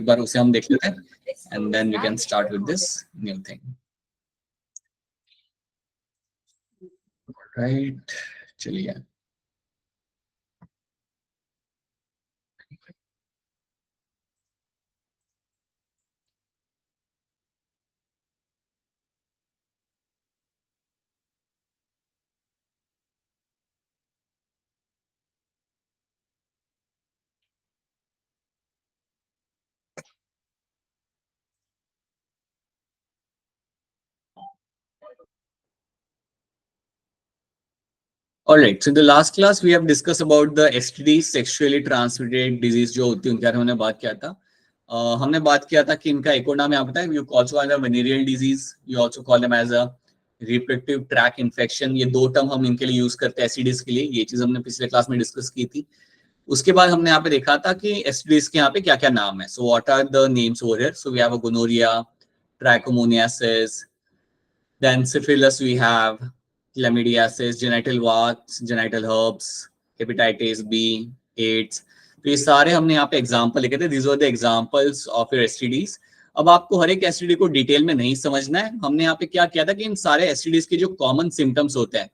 एक बार उसे हम देख लेते हैं and then we can start with this new thing. Right, चलिए Alright, so in the last class we have discussed about the STDs, sexually transmitted disease जो होती है उनके बारे में हमने बात किया था। हमने बात किया था कि इनका एक और नाम यहाँ पता है, you also call them venereal disease, you also call them as a reproductive tract infection। ये दो टर्म हम इनके लिए यूज करते हैं STDs के लिए, ये चीज हमने पिछले क्लास में डिस्कस की थी। उसके बाद हमने यहाँ पे देखा था कि STDs के यहाँ पे क्या क्या नाम है। So what are the names over here? So we have a gonorrhea, trichomoniasis, then syphilis we have, chlamydiasis, genital warts, genital herpes, hepatitis B, AIDS। तो ये सारे हमने यहाँ पे एग्जाम्पल लिखे थे। These were the examples of your STDs। अब आपको हर एक STD को डिटेल में नहीं समझना है। हमने यहाँ पे क्या किया था कि इन सारे STDs के जो कॉमन सिम्टम्स होते हैं,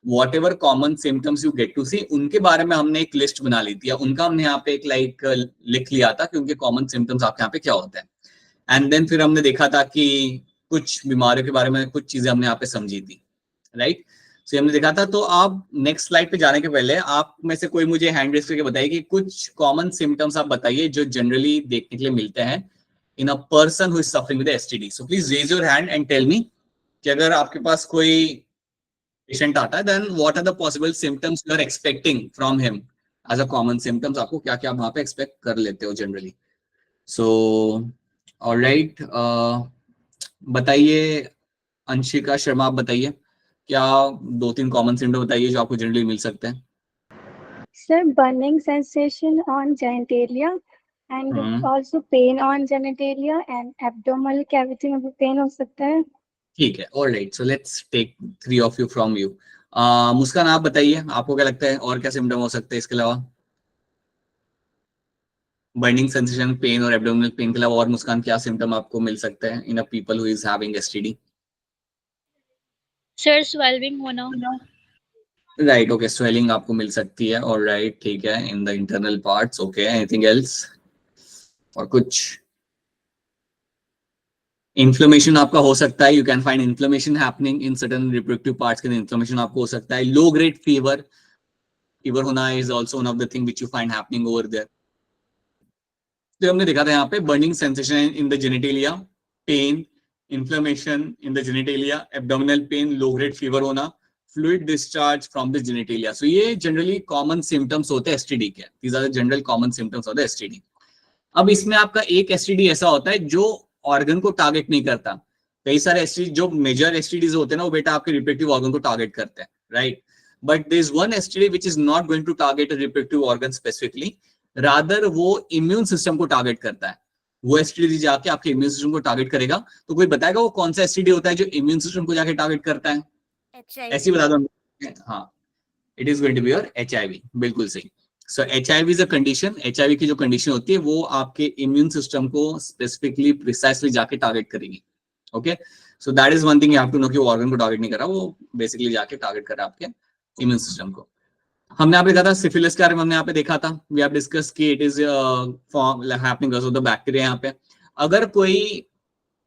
whatever common symptoms you get to see, उनके बारे में हमने एक लिस्ट बना ली थी, उनका हमने यहाँ पे एक लिख लिया था कि उनके कॉमन सिम्टम्स आपके यहाँ पे क्या होते हैं। एंड देन फिर हमने देखा था कि कुछ बीमारियों के बारे में कुछ चीजें हमने यहाँ पे समझी थी, राइट। सो हमने देखा था। तो आप नेक्स्ट स्लाइड पे जाने के पहले आप में से कोई मुझे हैंड रेज करके बताइए कि कुछ कॉमन सिम्टम्स आप बताइए जो जनरली देखने के लिए मिलते हैं in a person who is suffering with STD. So please raise your hand and tell me कि अगर आपके पास कोई पेशेंट आता है then what are the possible symptoms you are expecting from him as a common symptoms. आपको क्या क्या वहां पे एक्सपेक्ट कर लेते हो जनरली। सो ऑलराइट, बताइए अंशिका शर्मा, आप बताइए क्या दो तीन कॉमन सिम्टम बताइए जो आपको जनरली मिल सकते हैं। Sir, burning sensation on genitalia and also pain on genitalia and abdominal cavity में भी pain हो सकता है। ठीक है, alright, so let's take 3 of you from you. Muskan आप बताइए आपको क्या लगता है और क्या सिम्टम हो सकते हैं इसके अलावा, बर्निंग सेंसेशन, पेन और एब्डोमिनल पेन के अलावा और मुस्कान क्या सिम्टम आपको मिल सकते हैं in a people who is having STD. Sir swelling होना। राइट, ओके, स्वेलिंग आपको मिल सकती है, ऑलराइट, ठीक है, in the internal parts, okay, anything else और कुछ इन्फ्लेमेशन आपका हो सकता है, you can find inflammation happening in certain reproductive parts के, इन्फ्लेमेशन आपको हो सकता है। लो ग्रेड फीवर होना is also one of the thing which you find happening over there. तो हमने देखा था यहाँ पे burning sensation in the genitalia, pain, inflammation in the genitalia, abdominal pain, low grade fever होना, fluid discharge from the genitalia. So ये generally common symptoms होते हैं एसटीडी के। These are the general common symptoms of the STD. अब इसमें आपका एक STD ऐसा होता है जो ऑर्गन को टारगेट नहीं करता। कई सारे एसटीडी जो मेजर एसटीडीज होते हैं ना, वो बेटा आपके रिप्रोडक्टिव ऑर्गन को टारगेट करते हैं, right. But there is one STD which is not going to target a reproductive organ specifically, rather वो इम्यून सिस्टम को टारगेट करता है। वो एसटीडी जाके आपके इम्यून सिस्टम को टारगेट करेगा। तो कोई बताएगा वो कौन सा एसटीडी होता है जो इम्यून सिस्टम को जाके टारगेट करता है? ऐसी बता दो। हाँ, it is going to be your HIV, बिल्कुल सही। So HIV is a condition, HIV की जो कंडीशन होती है वो आपके इम्यून सिस्टम को स्पेसिफिकली प्रिसाइसली जाके टारगेट करेगी, okay. So that is one thing you have to know कि वो ऑर्गन को टारगेट नहीं कर रहा, वो बेसिकली जाके टारगेट कर रहा है आपके इम्यून सिस्टम को। हमने यहाँ पे देखा था सिफिलिस के बारे में, हमने यहाँ पे देखा था, वी हैव डिस्कस कि it is form happening because of the bacteria. यहाँ पे अगर कोई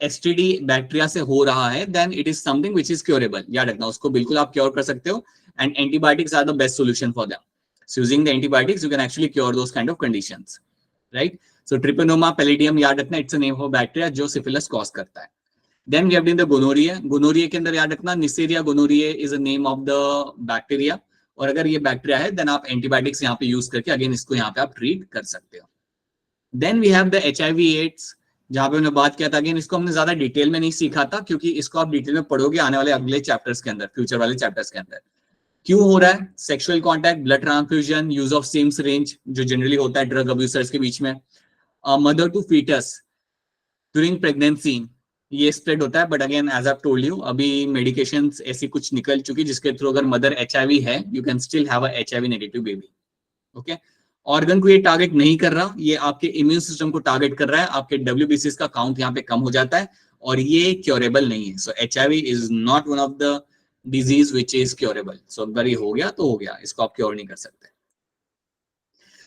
एसटीडी बैक्टीरिया से हो रहा है then it is something which is curable, याद रखना, उसको बिल्कुल आप क्योर कर सकते हो and antibiotics are the best solution for them. So using the antibiotics, you can actually cure those kind of conditions, right? So Trypanosoma pallidum, याद रखना, it's a name of bacteria जो syphilis cause करता है। Then we have the gonorrhea. Gonorrhea के अंदर याद रखना Neisseria gonorrhoeae is a name of the bacteria, और अगर ये बैक्टीरिया है देन आप एंटीबायोटिक्स यहाँ पे यूज करके अगेन इसको यहाँ पे आप ट्रीट कर सकते हो। Then we have the HIV/AIDS, जहाँ पे हमने बात किया था, अगेन इसको हमने ज्यादा डिटेल में नहीं सीखा था क्योंकि इसको आप डिटेल में पढ़ोगे आने वाले अगले चैप्टर्स के अंदर, फ्यूचर वाले चैप्टर्स के अंदर। क्यों हो रहा है? Sexual contact, blood transfusion, use of same syringe जो जनरली होता है ड्रग अब्यूजर्स के बीच में, mother to foetus during pregnancy, ये स्प्रेड होता है। But again as I told you, अभी मेडिकेशंस ऐसी कुछ निकल चुकी जिसके थ्रू अगर मदर एचआईवी है you can still have a HIV negative baby, okay. Organ को ये टारगेट नहीं कर रहा, ये आपके इम्यून सिस्टम को टारगेट कर रहा है, आपके WBCs का काउंट यहाँ पे कम हो जाता है और ये क्योरेबल नहीं है. So HIV is not one of the disease which is curable. So अगर ये हो गया तो हो गया, इसको आप क्योर नहीं कर सकते.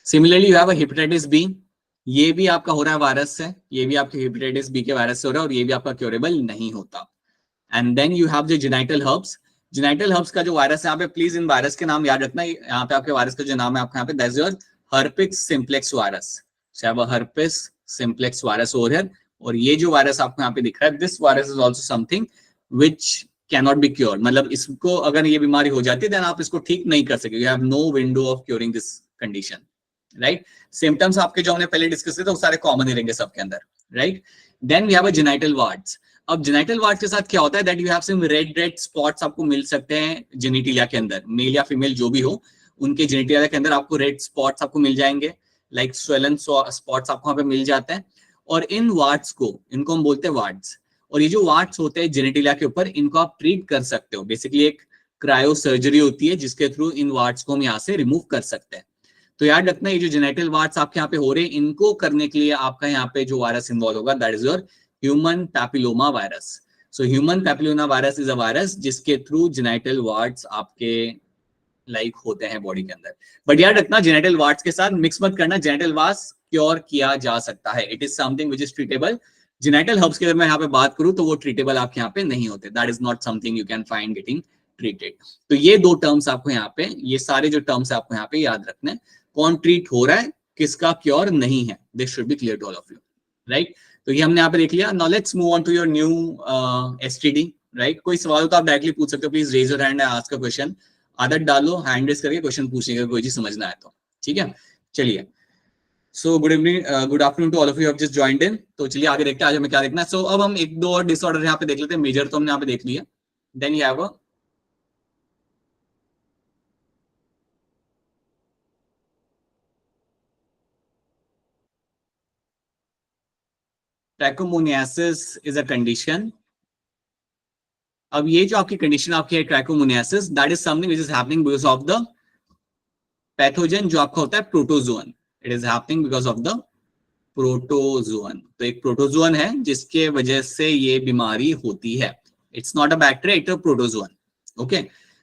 Similarly you have hepatitis B, ये भी आपका हो रहा है वायरस से, ये भी आपके हेपेटाइटिस बी के वायरस से हो रहा है और ये भी आपका क्योरेबल नहीं होता. And then you have the genital herpes. Genital herpes का जो वायरस है यहाँ पे, प्लीज इन वायरस के नाम याद रखना. यहाँ पे आपके वायरस का जो नाम है आपका यहाँ पे, that's your herpes simplex virus. So have a herpes simplex virus over here. और ये जो वायरस आपको यहाँ पे दिख रहा है, this virus is also something which cannot be cured. मतलब इसको अगर ये बीमारी हो जाती है then आप इसको ठीक नहीं कर सकते. You have no window of curing this condition, right? Symptoms आपके जो हमने पहले डिस्कस किए थे वो सारे कॉमन ही रहेंगे सबके अंदर, right? Then we have a genital warts. अब जेनिटल वार्ड के साथ क्या होता है, that you have some red spots आपको मिल सकते हैं जेनिटिलिया के अंदर, मेल या फीमेल जो भी हो, उनके जेनिटिलिया के अंदर आपको रेड स्पॉट्स आपको मिल जाएंगे, लाइक स्वेलन स्पॉट्स आपको वहां पे मिल जाते हैं. और इन वार्ड्स को, इनको हम बोलते हैं वार्ड्स. और ये जो वार्ड्स होते हैं जेनिटिलिया के ऊपर, इनको आप ट्रीट कर सकते हो. बेसिकली एक क्रायो सर्जरी होती है जिसके थ्रू इन वार्ड्स को हम यहाँ से रिमूव कर सकते हैं. तो याद रखना, ये जो जेनिटल वार्ड्स आपके यहाँ पे हो रहे हैं, इनको करने के लिए आपका यहाँ पे जो वायरस इन्वॉल्व होगा, that is your human papilloma virus. So human papilloma virus is a virus जिसके थ्रू जेनिटल वार्ड्स आपके लाइक होते हैं बॉडी के अंदर. बट याद रखना, जेनिटल वार्ड्स के साथ मिक्स मत करना. जेनिटल वार्ड्स क्योर किया जा सकता है, it is something which is treatable. Genital herbs की अगर मैं यहाँ पे बात करूं तो वो ट्रीटेबल आपके यहाँ पे नहीं होते. That is not something you can find getting treated. तो ये दो टर्म्स आपको यहाँ पे, ये सारे जो टर्म्स आपको यहाँ पे याद रखने, कौन ट्रीट हो रहा है, किसका क्योर नहीं है. This should be clear to all of you, right? तो ये हमने यहाँ पे देख लिया. Now let's move on to your new STD, right? कोई सवाल तो आप डायरेक्टली पूछ सकते हो. Please raise your hand and ask a question. आदत डालो हैंड रेज करके क्वेश्चन पूछने का, कोई चीज समझना है तो, ठीक है? चलिए. So good evening, good afternoon to all of you have just joined in. तो चलिए आगे देखते हैं आज हमें क्या देखना है. सो अब हम एक दो और डिसऑर्डर यहाँ पे देख लेते हैं. मेजर तो हमने यहाँ पे देख लिया. Then you have a trichomoniasis is a condition. अब ये जो आपकी कंडीशन आपकी है trichomoniasis, that is something which is happening because of the pathogen जो आपका होता है protozoan. It is happening because of the protozoan. तो एक प्रोटोजोअन है जिसके वजह से ये बीमारी होती है. It's not a bacteria, it's a protozoan. Okay,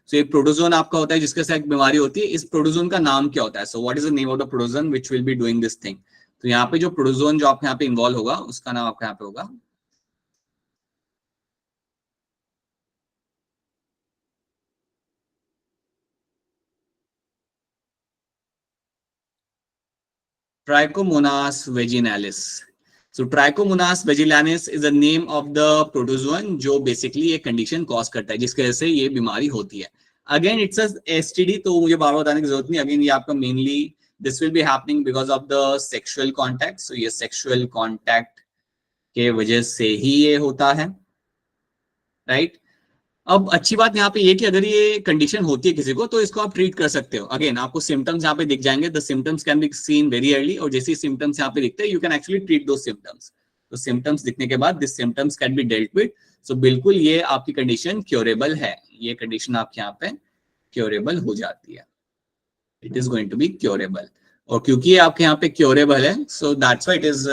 so एक प्रोटोजोअन आपका होता है जिसके साथ बीमारी होती है. इस प्रोटोजोअन का नाम क्या होता है? So what is the name of the protozoan which will be doing this thing? तो यहाँ पे जो प्रोटोजोअन जो आपके यहाँ पे इन्वॉल्व होगा उसका नाम आपका यहाँ पे होगा Trichomonas vaginalis. So Trichomonas vaginalis is the name of the protozoan जो बेसिकली एक कंडीशन कॉज करता है जिसकी वजह से ये बीमारी होती है. अगेन इट्स अ STD, तो मुझे बार बार बताने की जरूरत नहीं. अगेन ये आपका mainly this will be happening because of the sexual contact. So ये सेक्सुअल कॉन्टैक्ट के वजह से ही ये होता है, राइट? अब अच्छी बात यहाँ पे ये कि अगर ये कंडीशन होती है किसी को तो इसको आप ट्रीट कर सकते हो. अगेन आपको सिम्टम्स यहाँ पे दिख जाएंगे. The symptoms can be seen very early, और जैसे सिम्टम्स यहाँ पे दिखते हैं you can actually treat those symptoms. तो सिम्टम्स दिखने के बाद this symptoms can be dealt with. So बिल्कुल ये आपकी कंडीशन क्योरेबल है. ये कंडीशन आपके यहाँ पे क्योरेबल हो जाती है. It is going to be curable. और क्योंकि ये आपके यहाँ पे क्योरेबल है, so that's why it is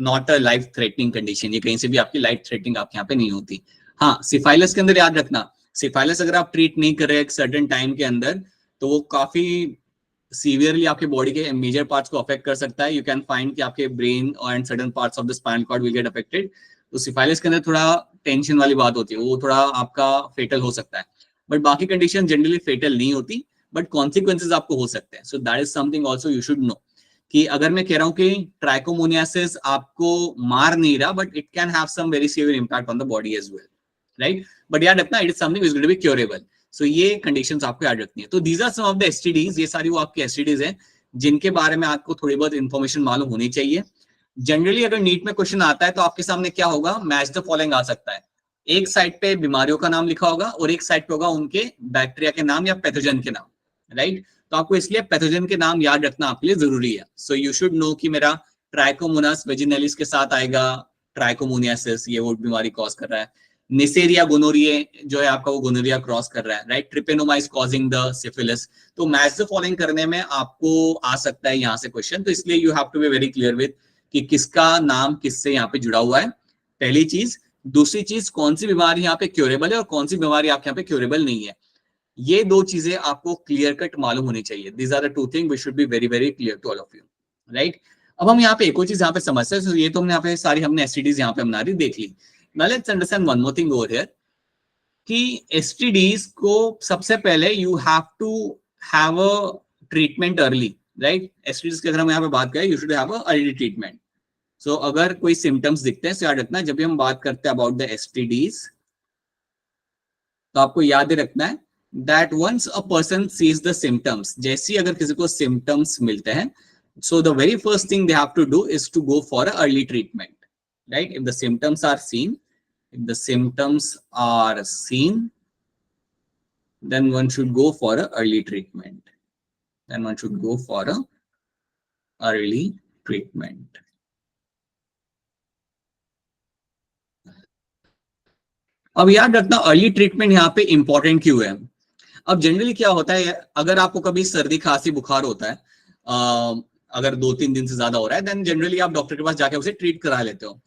not a life threatening condition. ये कहीं से भी आपकी लाइफ थ्रेटनिंग आपके यहाँ पे नहीं होती. हाँ, सिफाइलस के अंदर याद रखना, सिफाइलस अगर आप ट्रीट नहीं कर रहे एक सर्टेन टाइम के अंदर तो वो काफी सीवियरली आपके बॉडी के मेजर पार्ट्स को अफेक्ट कर सकता है. यू कैन फाइंड कि आपके brain and certain parts of the spinal cord will get affected. तो सिफाइलस के अंदर थोड़ा टेंशन वाली बात होती है, वो थोड़ा आपका फेटल हो सकता है. बट बाकी कंडीशन जनरली फेटल नहीं होती, बट कॉन्सिक्वेंसेज आपको हो सकते हैं. So that is something also you should know कि अगर मैं कह रहा हूँ कि ट्राइकोमोनियासिस आपको मार नहीं रहा, but it can have some very severe impact on the body as well, right? But याद रखना, it is something which will be curable. So ये कंडीशंस आपको याद रखनी है. तो these are some of the STDs. ये सारी वो आपकी STDs हैं जिनके बारे में आपको थोड़ी बहुत इंफॉर्मेशन मालूम होनी चाहिए. जनरली अगर नीट में क्वेश्चन आता है तो आपके सामने क्या होगा, मैच द फॉलोइंग आ सकता है. एक साइड पे बीमारियों का नाम लिखा होगा और एक साइड पे होगा उनके बैक्टीरिया के नाम या पैथोजन के नाम, राइट? तो आपको इसलिए पैथोजन के नाम याद रखना आपके लिए जरूरी है. सो यू शुड नो कि मेरा ट्राइकोमोनास वेजिनलिस के साथ आएगा ट्राइकोमोनियासिस, ये वो बीमारी कॉज कर रहा है. नेसेरिया गोनोरिया जो है आपका, वो गोनोरिया क्रॉस कर रहा है, right. Treponema is causing the syphilis. तो मैच द फॉलोइंग करने में आपको आ सकता है यहाँ से क्वेश्चन, तो इसलिए you have to be very clear with कि किसका नाम किससे यहाँ पे जुड़ा हुआ है, पहली चीज। दूसरी चीज, कौन सी बीमारी यहाँ पे क्योरेबल है और कौन सी बीमारी आपके यहाँ पे क्योरेबल नहीं है, ये दो चीजें आपको क्लियर कट मालूम होनी चाहिए। These are the two thing which should be very very clear to all of you, right. अब हम यहाँ पे एक और चीज यहाँ पे समझते हैं, ये तो हमने यहाँ पे सारी हमने एसटीडीज यहाँ पे हमारी देख ली। Now let's understand one more thing over here कि एसटीडीज को सबसे पहले you have to have a treatment early, right. STDs की अगर हम यहाँ पे बात करें, you should have an early treatment. So अगर कोई सिम्टम्स दिखते हैं, याद रखना जब भी हम बात करते हैं अबाउट द एसटीडीज, तो आपको याद रखना है that once a person sees the symptoms, जैसी अगर किसी को symptoms मिलते हैं, so the very first thing they have to do is to go for a early treatment, right? If the symptoms are seen, then one should go for a early treatment. अब याद रखना early treatment यहाँ पे important क्यों है। अब generally क्या होता है, अगर आपको कभी सर्दी खांसी बुखार होता है, अगर 2-3 दिन से ज्यादा हो रहा है, देन जनरली आप डॉक्टर के पास जाके उसे ट्रीट करा लेते हो।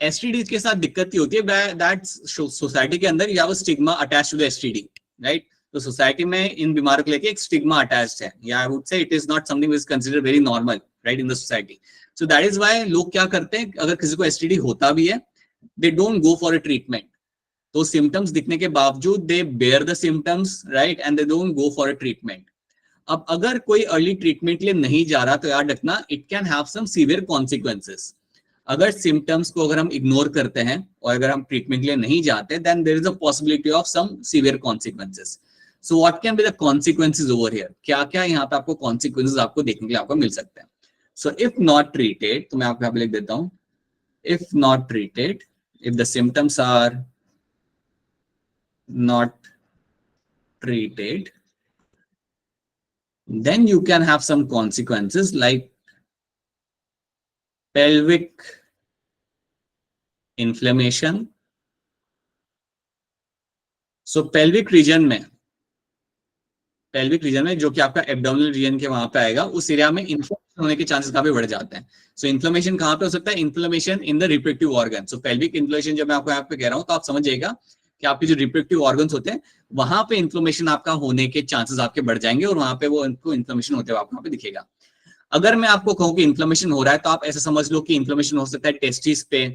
एसटीडी के साथ दिक्कत ये होती है दैट सोसाइटी के अंदर you have a stigma attached to the STD, right. तो सोसाइटी में इन बीमारियों को लेके एक स्टिग्मा अटैच्ड है, या I would say it is not something which is considered very normal, right, in the society. So that is why लोग क्या करते हैं, अगर किसी को एसटीडी होता भी है, they don't go for a treatment. तो सिम्टम्स दिखने के बावजूद they bear the symptoms, right, and they don't go for a treatment. अब अगर कोई अर्ली ट्रीटमेंट के लिए नहीं जा रहा, तो याद रखना it can have some severe consequences. अगर सिम्टम्स को अगर हम इग्नोर करते हैं और अगर हम ट्रीटमेंट के लिए नहीं जाते, then there is a possibility of some severe consequences. So what can be the consequences over here, क्या क्या यहाँ पे आपको कॉन्सिक्वेंसेस आपको देखने के लिए आपको मिल सकते हैं। सो इफ नॉट ट्रीटेड, तो मैं आपको यहाँ पे लिख देता हूँ, if not treated, if the symptoms are not treated, then you can have some consequences like pelvic inflammation. So pelvic region में जो कि आपका एब्डोमिनल रीजन के वहां पे आएगा, उस एरिया में इन्फ्लेमेशन होने के चांसेस काफी बढ़ जाते हैं। सो इन्फ्लेमेशन कहां पे हो सकता है, inflammation in the reproductive organ. So pelvic inflammation जब मैं आपको यहाँ पे कह रहा हूँ, तो आप समझ जाइएगा कि आपके जो रिप्रोडक्टिव ऑर्गन्स होते हैं, वहां पे इन्फ्लेमेशन आपका होने के चांसेस आपके बढ़ जाएंगे, और वहां पे वो इन्फ्लेमेशन होते हुए आपको वहां पे दिखेगा। अगर मैं आपको कहूँ कि इन्फ्लेमेशन हो रहा है, तो आप ऐसे समझ लो कि इन्फ्लेमेशन हो सकता है टेस्टिस पे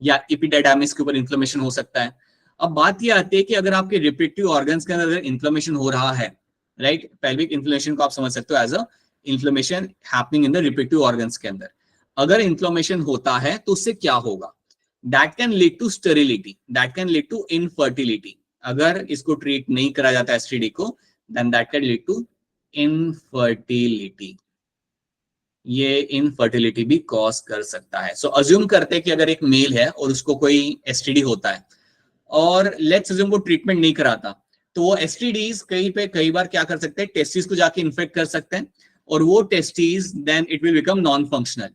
या एपिडाइडाइमिस के ऊपर इन्फ्लेमेशन हो सकता है। अब बात यह आती है कि अगर आपके रिप्रोडक्टिव ऑर्गन्स के अंदर इन्फ्लेमेशन हो रहा है, राइट, पेल्विक इन्फ्लेमेशन को आप समझ सकते हो as a inflammation happening in the reproductive organs के अंदर। अगर इन्फ्लेमेशन होता है तो उससे क्या होगा, that can lead to sterility, that can lead to infertility. अगर इसको ट्रीट नहीं करा जाता एसटीडी को, then that can lead to infertility. ये इनफर्टिलिटी भी कॉज कर सकता है। सो अज्यूम करते हैं कि अगर एक मेल है और उसको कोई एसटीडी होता है, और लेट्स अज्यूम वो ट्रीटमेंट नहीं कराता, तो वो एसटीडीज कई बार क्या कर सकते हैं, टेस्टिस को जाके इन्फेक्ट कर सकते हैं, और वो testis then it will become non functional,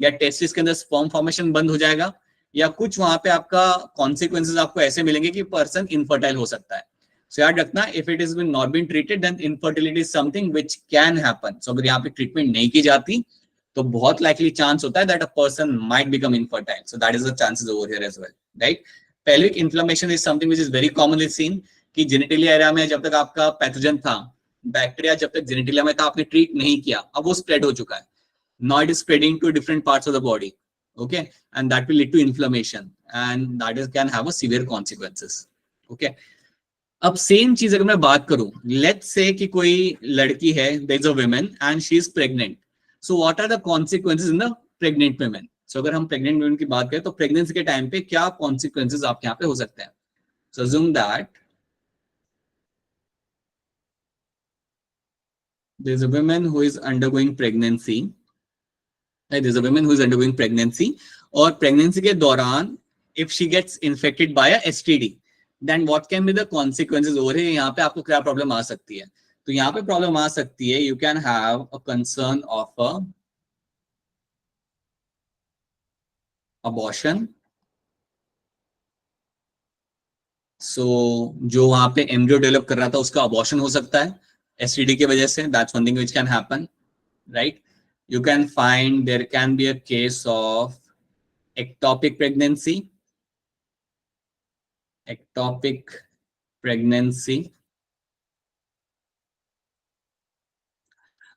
या टेस्टिस के अंदर स्पर्म फॉर्मेशन बंद हो जाएगा, या कुछ वहां पे आपका कॉन्सिक्वेंसेस आपको ऐसे मिलेंगे कि पर्सन इनफर्टाइल हो सकता है। सो याद रखना, if it is been not been treated, then infertility is something which can happen. So अगर यहाँ पे ट्रीटमेंट नहीं की जाती, तो बहुत लाइकली चांस होता है that a person might become infertile. So that is the chances over here as well, right. Pelvic inflammation is something which is very commonly seen, कि जेनिटलिया एरिया में जब तक आपका पैथोजन था, बैक्टीरिया जब तक जेनिटलिया में था, आपने ट्रीट नहीं किया, अब वो स्प्रेड हो चुका है, now it is spreading to different parts of the body, okay, and that will lead to inflammation, and that is can have a severe consequences, okay. अब सेम चीज अगर मैं बात करूं, लेट्स से कि कोई लड़की है, there is a woman and she is pregnant, so what are the consequences in the pregnant women. So अगर हम प्रेग्नेंट वुमेन की बात करें, तो प्रेगनेंसी के टाइम पे क्या कॉन्सिक्वेंसेस आपके यहाँ पे हो सकते हैं। So assume that there is a woman who is undergoing pregnancy, right? There's a woman who is undergoing pregnancy, और pregnancy के दौरान if she gets infected by a STD, then what can be the consequences over here। यहाँ पे आपको क्या problem आ सकती है, तो यहाँ पे प्रॉब्लम आ सकती है, you can have a concern of a abortion, सो जो वहां पे एम्ब्रियो डेवलप कर रहा था उसका अबॉर्शन हो सकता है एसटीडी की वजह से. That's one thing which can happen, right. You can find there can be a case of ectopic pregnancy. Ectopic pregnancy.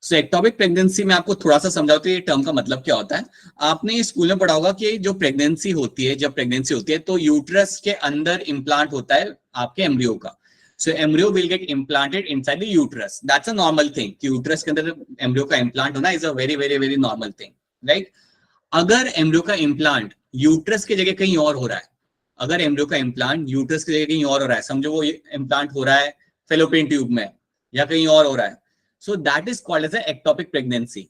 So ectopic pregnancy में आपको थोड़ा सा समझाओ तो ये टर्म का मतलब क्या होता है. आपने स्कूल में पढ़ा होगा कि जो प्रेगनेंसी होती है, जब प्रेगनेंसी होती है तो यूट्रस के अंदर इम्प्लांट होता है आपके एम्ब्रियो का. So embryo will get implanted inside the uterus. That's a normal thing. Uterus के अंदर एम्ब्रियो का इम्प्लांट होना is a very very very normal thing, right? अगर एम्ब्रियो का इम्प्लांट यूट्रस की जगह कहीं और हो रहा है, अगर एम्ब्रियो का इम्प्लांट यूट्रस की जगह कहीं और हो रहा है, समझो वो इम्प्लांट हो रहा है फेलोपियन ट्यूब में या कहीं और हो रहा है, so that is called as ectopic pregnancy.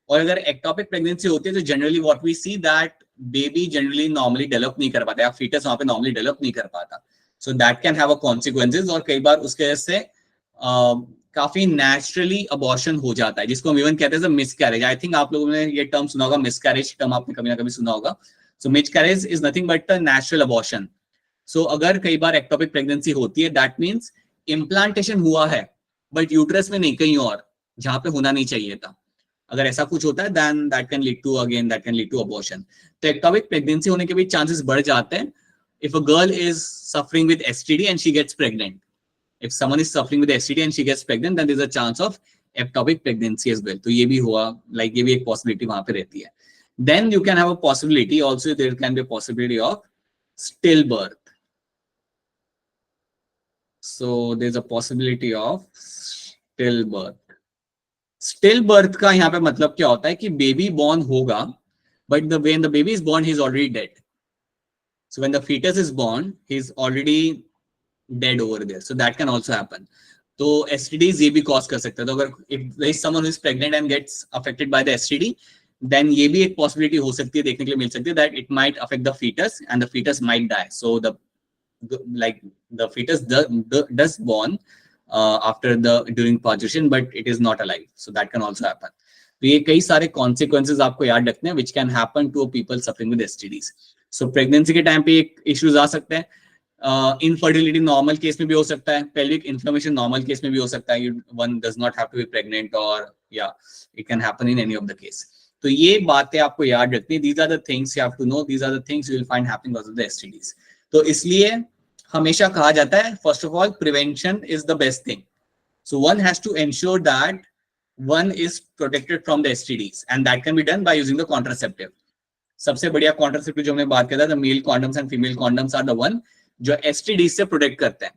और अगर एक्टोपिक प्रेगनेंसी होती है तो generally what we see that baby generally normally develop नहीं कर पाता, या फीटस वहां पे नॉर्मली डेवलप नहीं कर पाता. सो that can have a consequences, और कई बार उसके वजह से काफी नेचुरली अबॉर्शन हो जाता है, जिसको हम इवन कहते हैं मिसकैरेज. आई थिंक आप लोगों ने ये टर्म सुना होगा, मिसकैरेज टर्म आपने कभी ना कभी सुना होगा. So miscarriage is nothing but a natural abortion. So अगर कई बार एक्टोपिक प्रेगनेंसी होती है दैट मींस इम्प्लांटेशन हुआ है बट यूट्रस में नहीं, कहीं और जहां पे होना नहीं चाहिए था. अगर ऐसा कुछ होता है then that can lead to abortion. तो एक्टोपिक प्रेगनेंसी होने के भी चांसेस बढ़ जाते हैं if a girl is suffering with STD and she gets pregnant. If someone is suffering with STD and she gets pregnant, then there's a chance of ectopic pregnancy as well. तो ये भी हुआ, like ये भी एक possibility वहां पे रहती है. Then you can have a possibility also, there can be a possibility of stillbirth. So there's a possibility of stillbirth. Stillbirth का यहाँ पे मतलब क्या होता है कि बेबी बॉर्न होगा but when the baby is born he is already dead. So when the fetus is born, he's already dead over there. So that can also happen. तो STDs ये भी cause कर सकता है. तो अगर if there is someone who is pregnant and gets affected by the STD, then ये भी एक possibility हो सकती है, देखने के लिए मिल सकती है, that it might affect the fetus and the fetus might die. So the fetus does born after during parturition, but it is not alive. So that can also happen. तो ये कई सारे consequences आपको याद रखने हैं which can happen to people suffering with STDs. So pregnancy के time पे एक इश्यूज आ सकते हैं. इनफर्टिलिटी नॉर्मल केस में भी हो सकता है, पेल्विक इन्फ्लेमेशन नॉर्मल केस में भी हो सकता है. One does not have to be pregnant, और या it can happen in any of the case. तो ये बातें आपको याद रखनी है. These are the things you have to know, these are the things you will find happening because of the STDs. तो इसलिए हमेशा कहा जाता है first of all prevention is the best thing. So one has to ensure that one is protected from the STDs, and that can be done by using the contraceptive. सबसे बढ़िया contraceptive जो हमने बात किया था, male condoms and female condoms are the one जो STD से protect करते हैं.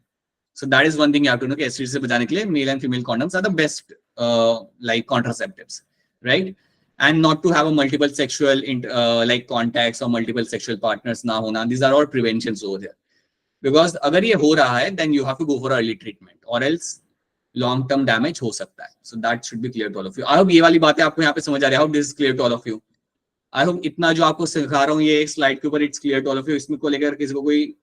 So that is one thing you have to know कि एसटीडी से बचाने के लिए male and female condoms are the best like contraceptives, right. And not to have a multiple sexual like contacts और multiple sexual partners ना होना. These are all preventions over here. Because अगर ये हो रहा है then you have to go for early treatment, और else long term damage हो सकता है. So that should be clear to all of you. I hope ये वाली बातें आपको यहाँ पे समझ आ रही है. I hope this is clear to all of you. I hope इतना जो आपको सिखा रहा हूँ ये स्लाइड के ऊपर it's clear to all of you. इसमें को लेकर किसी को कोई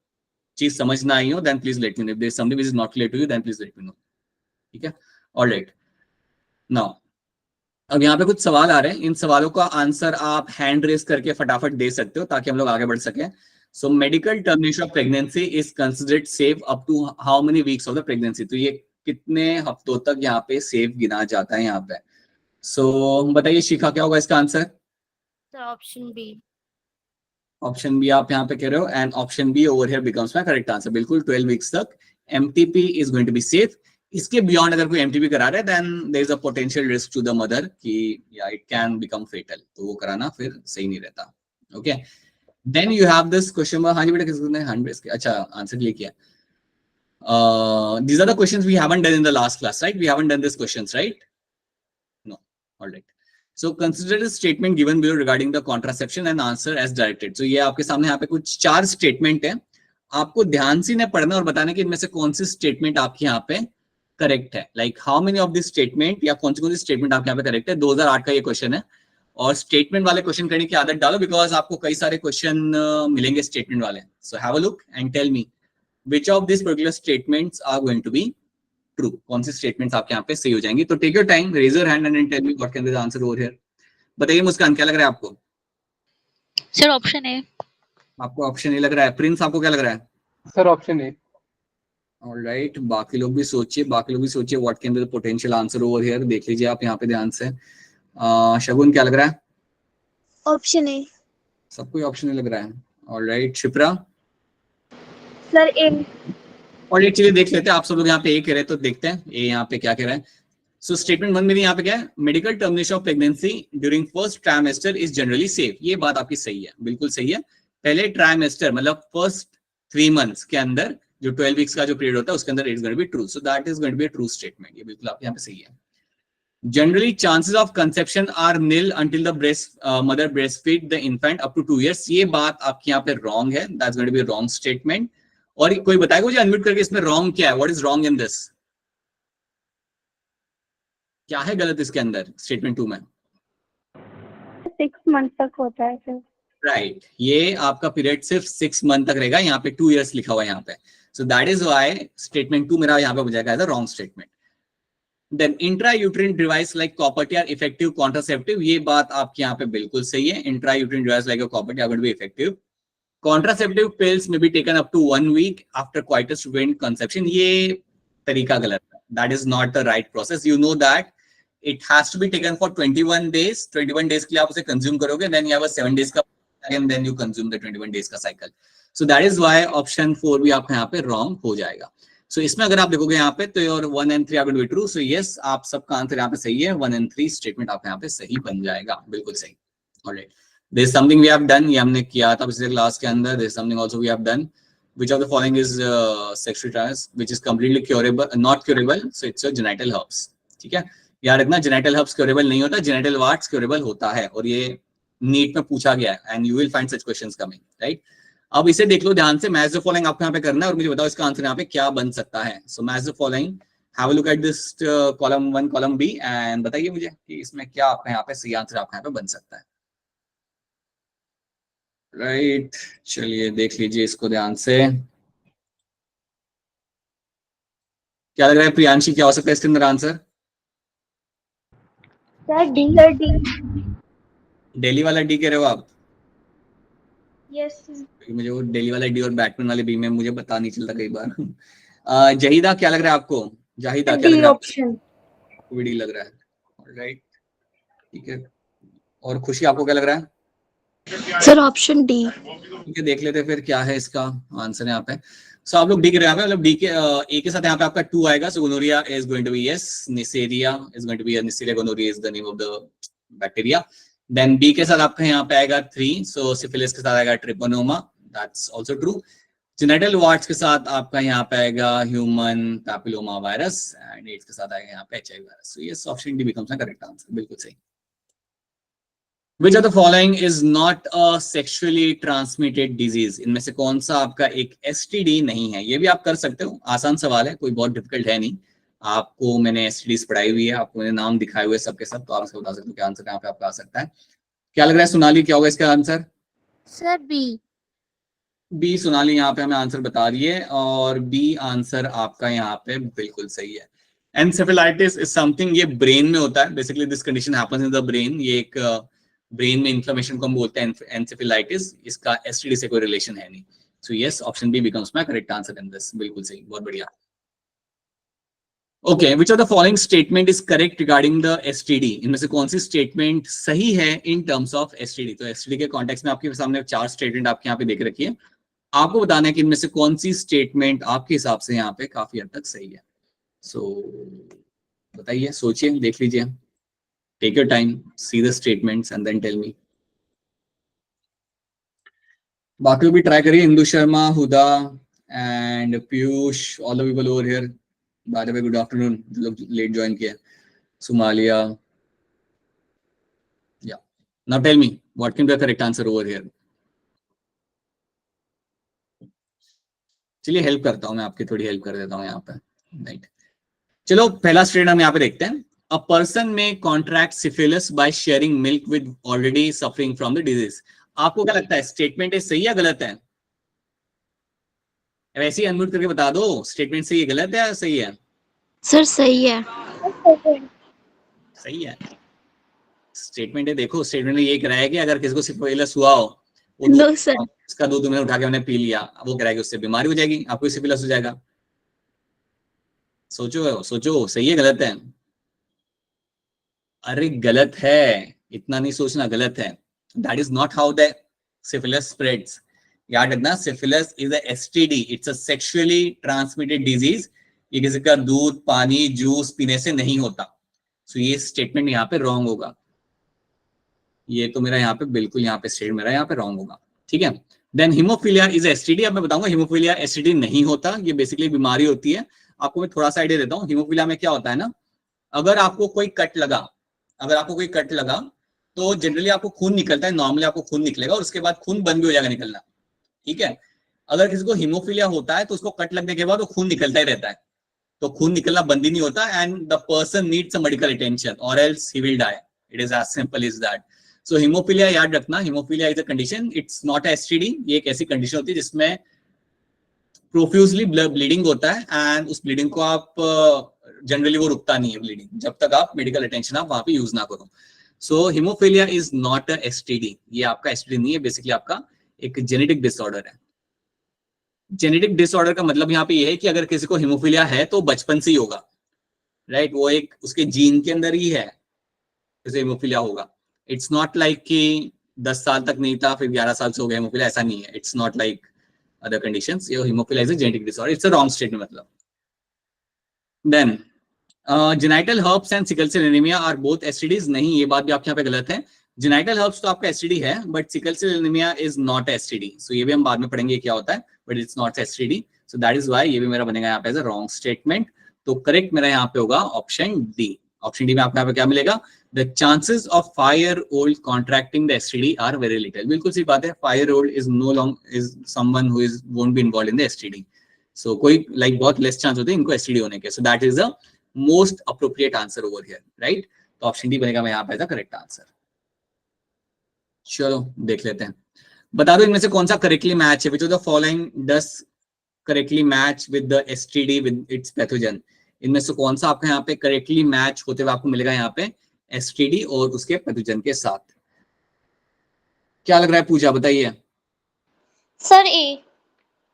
चीज समझ ना आई हो then please let me know. If there is something which is not clear to you then please let me know. ठीक है, ऑलराइट. नाउ अब यहाँ पे कुछ सवाल आ रहे हैं. इन सवालों का आंसर आप हैंड रेस करके फटाफट दे सकते हो ताकि हम लोग आगे बढ़ सकें. So medical termination of pregnancy is considered safe up to how many weeks of the pregnancy. तो ये कितने हफ्तों तक यहाँ पे सेफ गिना जाता है यहाँ पे. सो बताइए शिखा, क्या होगा इसका answer? Option B. Option B आप यहाँ पे कह रहे हो, and option B over here becomes my correct answer. बिल्कुल 12 वीक्स तक MTP is going to be safe. इसके बियॉन्ड अगर कोई एमटीपी करा रहा है then there is a potential risk to the mother कि या इट कैन बिकम फेटल. तो वो कराना फिर सही नहीं रहता. Okay, then you have this question. हाँ जी बेटा, किसने हैंड रेस किया? अच्छा, आंसर क्लिक किया. These are the questions we haven't done in the last class, right? We haven't done these questions, right? No. All right. So consider the statement given below regarding the contraception and answer as directed. So ये आपके सामने यहाँ पे कुछ 4 statement है. आपको ध्यान से इन्हें पढ़ना और बताना कि इनमें से कौन सी स्टेटमेंट आपके यहाँ पे करेक्ट है. Like how many of this statement, या कौन सी स्टेटमेंट आपके यहाँ पे करेक्ट है. 2008 का ये क्वेश्चन है, और स्टेटमेंट वाले क्वेश्चन करने की आदत डालो बिकॉज आपको कई सारे क्वेश्चन मिलेंगे स्टेटमेंट वाले. So have a look and tell me which of these particular statements are going to be true. कौन सी स्टेटमेंट्स आपके यहाँ पे सही हो जाएंगी. तो take your time, raise your hand and tell me what can be the answer over here. बताइए मुस्कान, क्या लग रहा है आपको? Sir option A. आपको ऑप्शन ए लग रहा है. प्रिंस, आपको क्या लग रहा है? Sir option A. ऑलराइट, बाकी लोग भी सोचिए, what can be the potential answer over here. देख लीजिए आप यहाँ पे ध्यान से। शगुन क्या लग रहा है? ऑप्शन ए। सबको ऑप्शन लग रहा है। ऑलराइट, शिप्रा? सर ए। और एक चीज देख लेते हैं, आप सब लोग यहाँ पे ए कह रहे हैं तो देखते हैं ए यहाँ पे क्या कह रहा है। सो स्टेटमेंट 1 में यहाँ पे क्या है, medical termination of pregnancy during first trimester is generally safe. ये बात आपकी सही है, बिल्कुल सही है। पहले ट्राइमेस्टर मतलब फर्स्ट 3 मंथ्स के अंदर जो 12 वीक्स का जो पीरियड होता है उसके अंदर it's going to be true, so that is going to be a true statement. ये बिल्कुल आपके यहाँ पे सही है। Generally chances of conception are nil until the breast mother breast feed the infant up to 2 years। ये बात आपके यहाँ पे रॉन्ग है, that's going to be wrong statement. और कोई बताएगा मुझे अनम्यूट करके इसमें रॉन्ग क्या है, what is wrong in this? क्या है गलत इसके अंदर स्टेटमेंट 2 में? 6 months तक होता है सर। राइट, ये आपका पीरियड सिर्फ 6 मंथ तक रहेगा, यहाँ पे 2 years लिखा हुआ है यहाँ पे। So that is why statement 2 मेरा यहाँ पे हो जाएगा as a wrong statement. Then intrauterine device like copper T are effective contraceptive. ये बात आपके यहाँ पे बिल्कुल सही है। Intrauterine device like copper T are going to be effective. Contraceptive pills may be taken up to 1 week after coitus to prevent conception. ये तरीका गलत है, that is not the right process. You know that it has to be taken for 21 days। 21 days के लिए आप उसे consume करोगे, then you have a 7 days का, and then you consume the 21 days का cycle. so that is why option 4 भी आपका यहाँ पे रॉन्ग हो जाएगा। so इसमें अगर आप देखोगे यहाँ पे तो your 1 and 3 are going to be true। so yes, आप सबका आंसर यहाँ पे सही है। 1 and 3 स्टेटमेंट आपका यहाँ पे सही बन जाएगा, बिल्कुल सही। Alright, there is something we have done, ये हमने किया था पिछले क्लास के अंदर। there is something also we have done। which of the following is sexual trials which is completely curable, not curable, so it's a genital herpes। ठीक है, याद रखना जेनेटल हर्ब्स क्योरेबल नहीं होता, जेनेटल वार्ट्स क्योरेबल होता है, और ये नीट में पूछा गया है and you will find such questions coming, right. अब इसे देख लो ध्यान से, मैच द फॉलोइंग आपको यहाँ पे करना है और मुझे बताओ इसका आंसर यहाँ पे क्या बन सकता है। So match the following, have a look at this column 1 column B and बताइए मुझे कि इसमें क्या आपका यहाँ पे सही आंसर आपका यहाँ पे बन सकता है। राइट, चलिए देख लीजिए इसको ध्यान से। क्या लग रहा है प्रियांशी, क्या हो सकता है इसके अंदर आंसर? Sir D. डेली वाला डी कह रहे हो आप? यस। मुझे वो डेली वाला डी और बैटमैन वाले बी में मुझे पता नहीं चलता कई बार। जहीदा क्या लग रहा है आपको? जाहिदा क्या लग रहा है? ऑप्शन डी लग रहा है। ऑलराइट, ठीक है। और खुशी आपको क्या लग रहा है? Sir option D. ठीक है, देख लेते हैं फिर क्या है इसका आंसर यहाँ पे। सो आप लोग डी कर रहे हैं, मतलब डी के ए के साथ यहाँ पे आपका 2 आएगा। So gonorrhoea is going to be yes, neisseria is going to be, neisseria gonorrhoea is the name of the bacteria. Then B के साथ आपका यहाँ पे आएगा 3, सो सिफिलिस के साथ आएगा treponema, that's also true. Genital warts के साथ आपका यहाँ पे आएगा human papilloma virus and AIDS के साथ आएगा यहाँ पे HIV virus. So yes, option D becomes the correct answer, बिल्कुल सही। Which of the following is not a sexually transmitted disease? इनमें से कौन सा आपका एक STD नहीं है? ये भी आप कर सकते हो, आसान सवाल है, कोई बहुत डिफिकल्ट है नहीं। आपको मैंने STDs पढ़ाई हुई है, आपको मैंने नाम दिखाए हुए सबके सब, तो आप इसको बता सकते हो क्या आंसर यहाँ पे आपका आ सकता है। क्या लग रहा है सोनाली, क्या होगा इसका answer? Sir B. B, Sonali यहाँ पे हमें आंसर बता रही है और बी आंसर आपका यहाँ पे बिल्कुल सही है। एनसेफेलाइटिस इज समथिंग, ये ब्रेन में होता है, basically this condition happens in the brain. ये एक ब्रेन में इन्फ्लेमेशन को हम बोलते हैं एनसेफेलाइटिस, इसका एसटीडी से कोई रिलेशन है नहीं। So yes, option B becomes my correct answer in this, बिल्कुल सही, बहुत बढ़िया। Okay, which of the following statement is correct regarding the STD? इनमें से कौन सी स्टेटमेंट सही है इन टर्म्स ऑफ एसटीडी? तो एसटीडी के कॉन्टेक्स्ट में आपके सामने 4 स्टेटमेंट आपके यहाँ पे देख रखी है, आपको बताना है कि इनमें से कौन सी स्टेटमेंट आपके हिसाब से यहाँ पे काफी हद तक सही है। सो बताइए, सोचिए, देख लीजिए, take your time, see the statements and then tell me। बाकी भी ट्राई करिए, Indu Sharma, Huda and Piyush, all the people over here, by the way good afternoon, जो लोग लेट ज्वाइन किए, सुमालिया, या now tell me what can be the correct answer over here. चलिए help करता हूं मैं आपकी, थोड़ी हेल्प कर देता हूं यहाँ पे, राइट। चलो पहला स्टेटमेंट हम यहाँ पे देखते हैं। A person may contract syphilis by sharing milk with already suffering from the disease। आपको क्या लगता है स्टेटमेंट सही है गलत है? वैसे ही अनम्यूट करके बता दो, स्टेटमेंट सही है गलत है या सही है? सर सही है। सही है स्टेटमेंट है। देखो स्टेटमेंट में ये कह रहा है कि अगर किसी को सिफिलिस हुआ हो, नो सर, उसका दूध मैंने उठा के मैंने पी लिया, वो कह रहा है कि उससे बीमारी हो जाएगी, आपको सिफिलिस हो जाएगा। सोचो सोचो, सही है गलत है? अरे गलत है, इतना नहीं सोचना, गलत है। That is not how the syphilis spreads. याद रखना, syphilis is a STD, it's a sexually transmitted disease. ये किसी का दूध, पानी, जूस पीने से नहीं होता। सो ये स्टेटमेंट यहाँ पे रॉन्ग होगा। ये तो मेरा यहाँ पे बिल्कुल, यहाँ पे स्टेट मेरा यहाँ पे रॉन्ग होगा, ठीक है। Then haemophilia is STD. अब मैं बताऊंगा हीमोफीलिया एसटीडी नहीं होता, ये बेसिकली बीमारी होती है। आपको मैं थोड़ा सा आइडिया देता हूँ। हीमोफीलिया में क्या होता है ना, अगर आपको कोई कट लगा, अगर आपको कोई कट लगा तो जनरली आपको खून निकलता है, नॉर्मली आपको खून निकलेगा और उसके बाद खून बंद भी हो जाएगा निकलना, ठीक है। अगर किसी को हीमोफीलिया होता है तो उसको कट लगने के बाद वो खून निकलता ही रहता है, तो खून निकलना बंद ही नहीं होता, and the person needs a medical attention or else he will die. It is as simple is that. So haemophilia याद रखना, haemophilia is a condition, it's not STD. ये एक ऐसी कंडीशन होती है जिसमें प्रोफ्यूजली ब्लीडिंग होता है, एंड उस ब्लीडिंग को आप जनरली वो रुकता नहीं है ब्लीडिंग, जब तक आप मेडिकल अटेंशन आप वहां पे यूज ना करो। So haemophilia is not a STD, ये आपका एसटीडी नहीं है, बेसिकली आपका एक जेनेटिक डिसऑर्डर है। जेनेटिक डिसऑर्डर का मतलब यहाँ पे ये है कि अगर किसी को हीमोफीलिया है तो बचपन से ही होगा, राइट, वो एक उसके जीन के अंदर ही है, जैसे हीमोफीलिया होगा। इट्स नॉट लाइक कि 10 साल तक नहीं था फिर 11 साल से हो गया हीमोफीलिया, ऐसा नहीं है। It's not like other conditions. Your hemophilia is a genetic disorder. It's a wrong statement मतलब. Then genital herpes and sickle cell anemia are both STDs. नहीं, ये बात भी आपके यहाँ पे गलत है। genital herpes तो आपका STD है, but sickle cell anemia is not STD. So ये भी हम बाद में पढ़ेंगे क्या होता है, but it's not STD. So that is why ये भी मेरा बनेगा यहाँ पे as a wrong statement. तो करेक्ट मेरा यहाँ पे होगा ऑप्शन डी। ऑप्शन डी में आपको यहाँ पे क्या मिलेगा, the chances of 5-year-old contracting the STD are very little. बिल्कुल सी बात है, 5-year-old is no longer is someone who is won't be involved in the STD. So कोई like बहुत less chance होते हैं इनको STD होने के. So that is the most appropriate answer over here, right? तो ऑप्शन डी बनेगा मैं यहाँ पे करेक्ट आंसर। चलो देख लेते हैं, बता दो इनमें से कौन सा करेक्टली मैच है। विच of the following does correctly match with the STD with its pathogen. इनमें से कौन सा आपका यहाँ पे करेक्टली मैच होते हुए आपको मिलेगा यहाँ पे एसटीडी और उसके पैथोजन के साथ। क्या लग रहा है पूजा, बताइए। Sir A.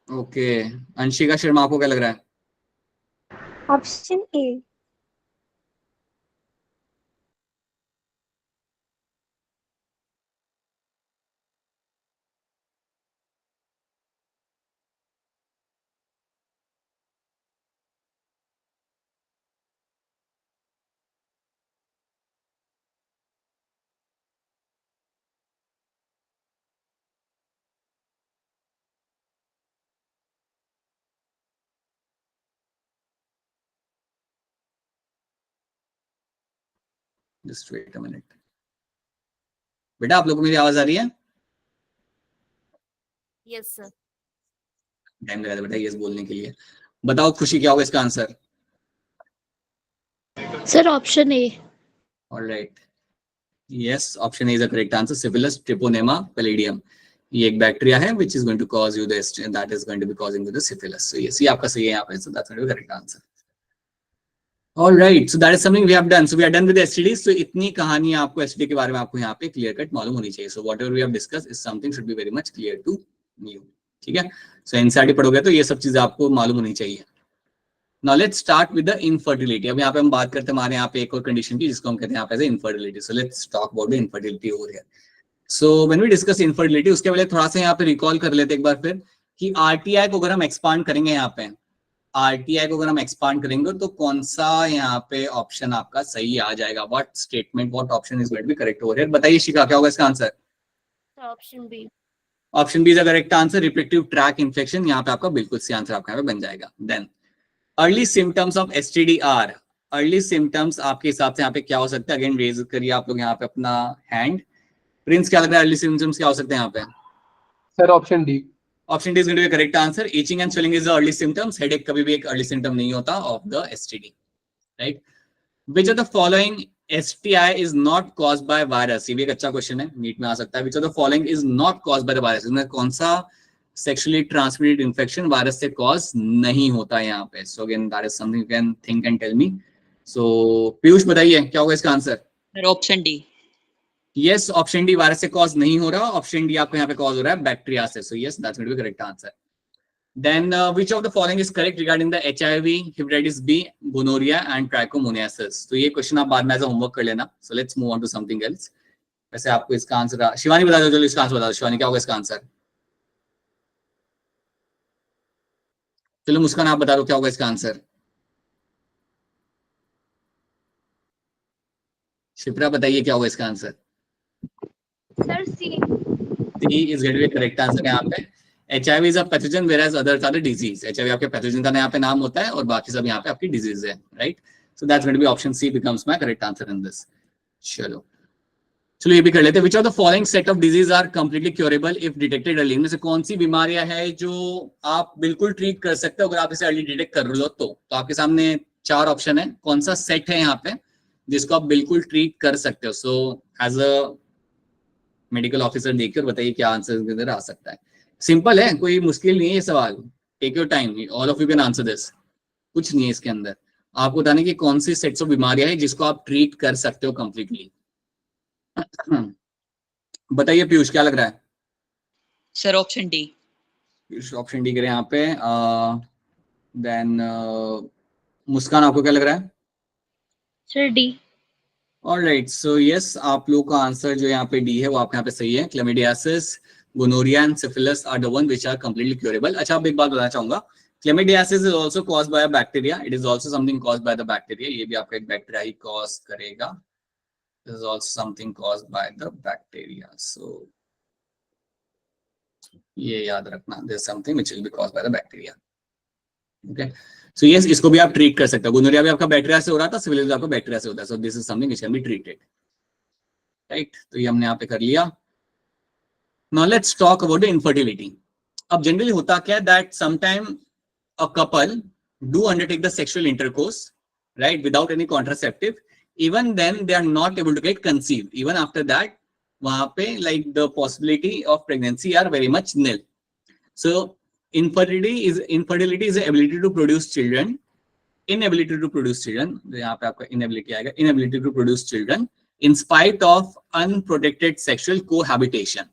Okay, Anshika Sharma आपको क्या लग रहा है? Option A. Just wait a minute. बेटा आप लोगों को मेरी आवाज आ रही है? Yes sir. टाइम लगा था बेटा यस बोलने के लिए। बताओ खुशी क्या होगा इसका answer? Sir option A. Alright, yes, option A is the correct answer. Syphilis treponema pallidum, ये एक बैक्टीरिया है which is going to cause you this, that is going to be causing you the syphilis. So yes, ये आपका सही है यहाँ पे। So that's going to be correct answer. Alright, so that is something we have done. So we are done with STD. So इतनी कहानी आपको STD के बारे में आपको यहाँ पे क्लियर कट मालूम होनी चाहिए। So whatever we have discuss is something should be very much clear to you, ठीक है। सो एनसीईआरटी पढ़ोगे तो ये सब चीजें आपको मालूम होनी चाहिए। Now let's start with the infertility. अब यहाँ पे हम बात करते हैं हमारे यहाँ पे एक और कंडीशन की जिसको हम कहते हैं यहाँ पे infertility. So let's talk about the infertility over here. So when we discuss infertility, उसके पहले थोड़ा सा यहाँ पे रिकॉल कर लेते हैं एक बार फिर कि RTI को अगर हम एक्सपांड करेंगे, यहाँ पे RTI को अगर हम एक्सपांड करेंगे तो कौन सा यहाँ पे ऑप्शन आपका सही आ जाएगा? What statement, what option is going to be correct over here? बताइए शिखा, क्या होगा इसका answer? Option B. Option B is the correct answer, reproductive tract infection. यहाँ पे आपका बिल्कुल सही आंसर आपका यहाँ पे बन जाएगा। Then early symptoms of STD are, early symptoms आपके हिसाब से यहाँ पे क्या हो सकता है? अगेन रेज करिए आप लोग यहाँ पे अपना हैंड। प्रिंस क्या लग रहा है अर्ली सिम्टम्स क्या हो सकते हैं यहाँ पे? Sir option D. Option D is going to be correct answer. Itching and swelling is the early symptoms. Headache कभी भी एक अर्ली सिम्टम नहीं होता of the STD, right. Which of the following STI is not caused by virus, ये भी एक अच्छा question है, नीट में आ सकता है। Which of the following is not caused by the virus, इसमें कौन सा सेक्सुअली ट्रांसमिटेड इन्फेक्शन वायरस से कॉज नहीं होता है यहाँ पे? So again that is something you can think and tell me. So Piyush बताइए क्या होगा इसका answer? Sir option D. Yes, option D virus से कॉज नहीं हो रहा, ऑप्शन डी आपको यहाँ पे कॉज हो रहा है बैक्टीरिया से। So yes that's going to be correct answer. Then which of the following is correct regarding the HIV, hepatitis B, gonorrhea and trichomoniasis? तो ये क्वेश्चन आप बाद में ऐसा होमवर्क कर लेना. So let's move on to something else. वैसे आपको इसका आंसर शिवानी बता दो, चलो इसका आंसर बता दो. शिवानी क्या होगा इसका आंसर? चलो मुस्कान आप बता दो क्या होगा इसका आंसर. शिप्रा बताइए क्या होगा इसका answer. Sir C. C is going to be correct answer यहाँ पे. HIV is a pathogen whereas others are the disease. HIV आपके pathogen का यहाँ पे नाम होता है और बाकी सब यहाँ पे आपकी disease है, right? So that's going to be option C becomes my correct answer in this. चलो ये भी कर लेते हैं. Which of the following set of disease are completely curable if detected early? इनमें से कौन सी बीमारियां हैं जो आप बिल्कुल ट्रीट कर सकते हो अगर आप इसे अर्ली डिटेक्ट कर लो तो आपके सामने 4 ऑप्शन है. कौन सा सेट है यहाँ पे जिसको आप बिल्कुल ट्रीट कर सकते हो? So as a medical officer देखकर बताइए क्या आंसर के अंदर आ सकता है. सिंपल है, कोई मुश्किल नहीं है ये सवाल. Take your time, all of you can answer this. कुछ नहीं है इसके अंदर. आपको बताने की कौन सी सेट्स ऑफ बीमारियां हैं जिसको आप ट्रीट कर सकते हो कंप्लीटली. बताइए पीयूष क्या लग रहा है? Sir option D. Piyush option D करें यहाँ पे. देन मुस्कान आपको क्या लग रहा है? Sir D. Alright, so yes, आप लोगों का आंसर जो यहाँ पे डी है वो आपके यहाँ पे सही है. Chlamydiasis, gonorrhoea and syphilis are the one which are completely curable. अच्छा, अब एक बात बताना चाहूंगा. Chlamydiasis is also caused by a bacteria. It is also something caused by the bacteria. ये भी आपका एक बैक्टीरिया ही कॉज करेगा. This is also something caused by the bacteria. So ये याद रखना, there is something which will be caused by the bacteria. Okay. So yes, इसको भी आप ट्रीट कर सकते हो. गोनोरिया भी आपका बैक्टीरिया से हो रहा था, सिफिलिस भी आपका बैक्टीरिया से होता है. So this is something which can be treated. Right? तो ये हमने यहाँ पे कर लिया. Now let's talk about the infertility. अब जनरली होता क्या है that sometime a couple do undertake the sexual intercourse, right, without any contraceptive. Even then they are not able to get conceived. Even after that, वहाँ पे like the possibility of pregnancy are very much nil. So infertility is the ability to produce children. Inability to produce children. यहाँ पे आपका inability आएगा. Inability to produce children in spite of unprotected sexual cohabitation.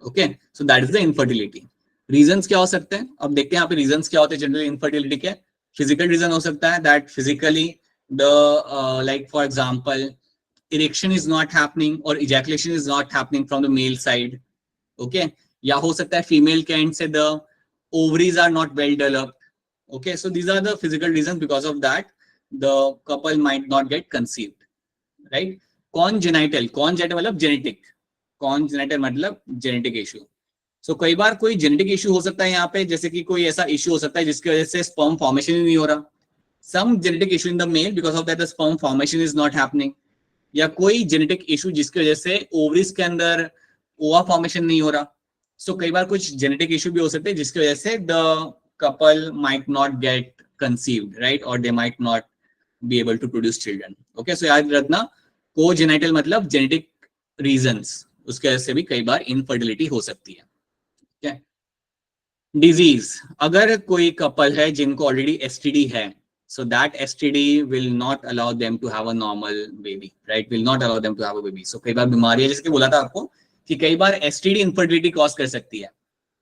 Okay, so that is the infertility. Reasons क्या हो सकते हैं? अब देखते हैं यहाँ पे reasons क्या होते हैं generally infertility के. Physical reason हो सकता है that physically the like for example erection is not happening or ejaculation is not happening from the male side. Okay, या हो सकता है female के end से the ovaries are not well developed. Okay, so these are the physical reasons. Because of that the couple might not get conceived, right? Congenital मतलब genetic. Congenital मतलब genetic issue. So कई बार कोई genetic issue हो सकता है यहाँ पे, जैसे कि कोई ऐसा issue हो सकता है जिसकी वजह से sperm formation ही नहीं हो रहा. Some genetic issue in the male, because of that the sperm formation is not happening. या कोई genetic issue जिसकी वजह से ovaries के अंदर ova formation नहीं हो रहा. So कई बार कुछ genetic issue भी हो सकते हैं जिसकी वजह से the couple might not get conceived, right? Or they might not be able to produce children. Okay, so याद रखना congenital मतलब genetic reasons, उसके वजह से भी कई बार infertility हो सकती है. Okay? Disease, अगर कोई couple है जिनको already STD है, so that STD will not allow them to have a normal baby, right? Will not allow them to have a baby. So कई बार बीमारी है, जैसे कि बोला था आपको कि कई बार STD infertility cause कर सकती है.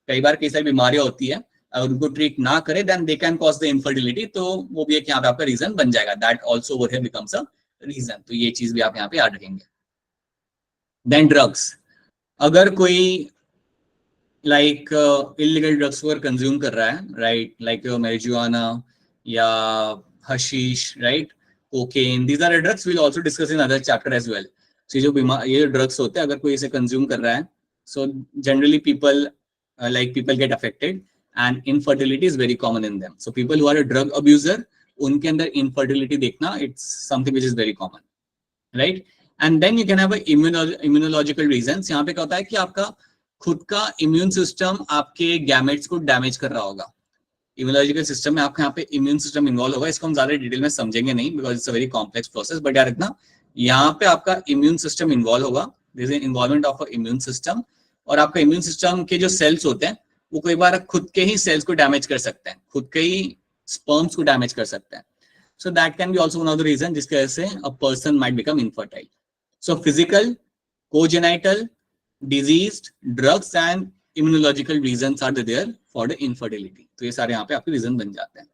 कई बार कई सारी बीमारियां होती है, अगर उनको ट्रीट ना करे then they can cause the infertility. तो वो भी एक यहाँ पे आपका रीजन बन जाएगा. That also over here becomes a reason. तो ये चीज भी आप यहाँ पे याद रखेंगे. Then drugs, अगर कोई like illegal drugs को कंज्यूम कर रहा है, right? Like marijuana या hashish, right? Cocaine, these are drugs we'll also discuss in other chapter as well. So ये drugs होते हैं, अगर कोई इसे कंज्यूम कर रहा है, so generally people get affected and infertility is very common in them. So people who are a drug abuser, उनके अंदर infertility देखना, it's something which is very common, right? And then you can have a immunological reasons. यहाँ पे क्या होता है कि आपका खुद का immune system आपके gametes को damage कर रहा होगा. इम्यूनोलॉजिकल सिस्टम में आपका यहाँ पे इम्यून सिस्टम इन्वॉल्व होगा. इसको हम ज्यादा डिटेल में समझेंगे नहीं because it's a very complex process. But याद रखना यहाँ पे आपका इम्यून सिस्टम इन्वॉल्व होगा. There is involvement of a immune system. और आपका इम्यून सिस्टम के जो सेल्स होते हैं वो कई बार खुद के ही सेल्स को डैमेज कर सकते हैं, खुद के ही स्पर्म्स को डैमेज कर सकते हैं. So that can be also one of the reason जिसकी वजह से a person might become infertile. So physical, congenital, diseased, drugs and immunological reasons are there for the infertility. तो ये सारे यहाँ पे आपके रीजन बन जाते हैं.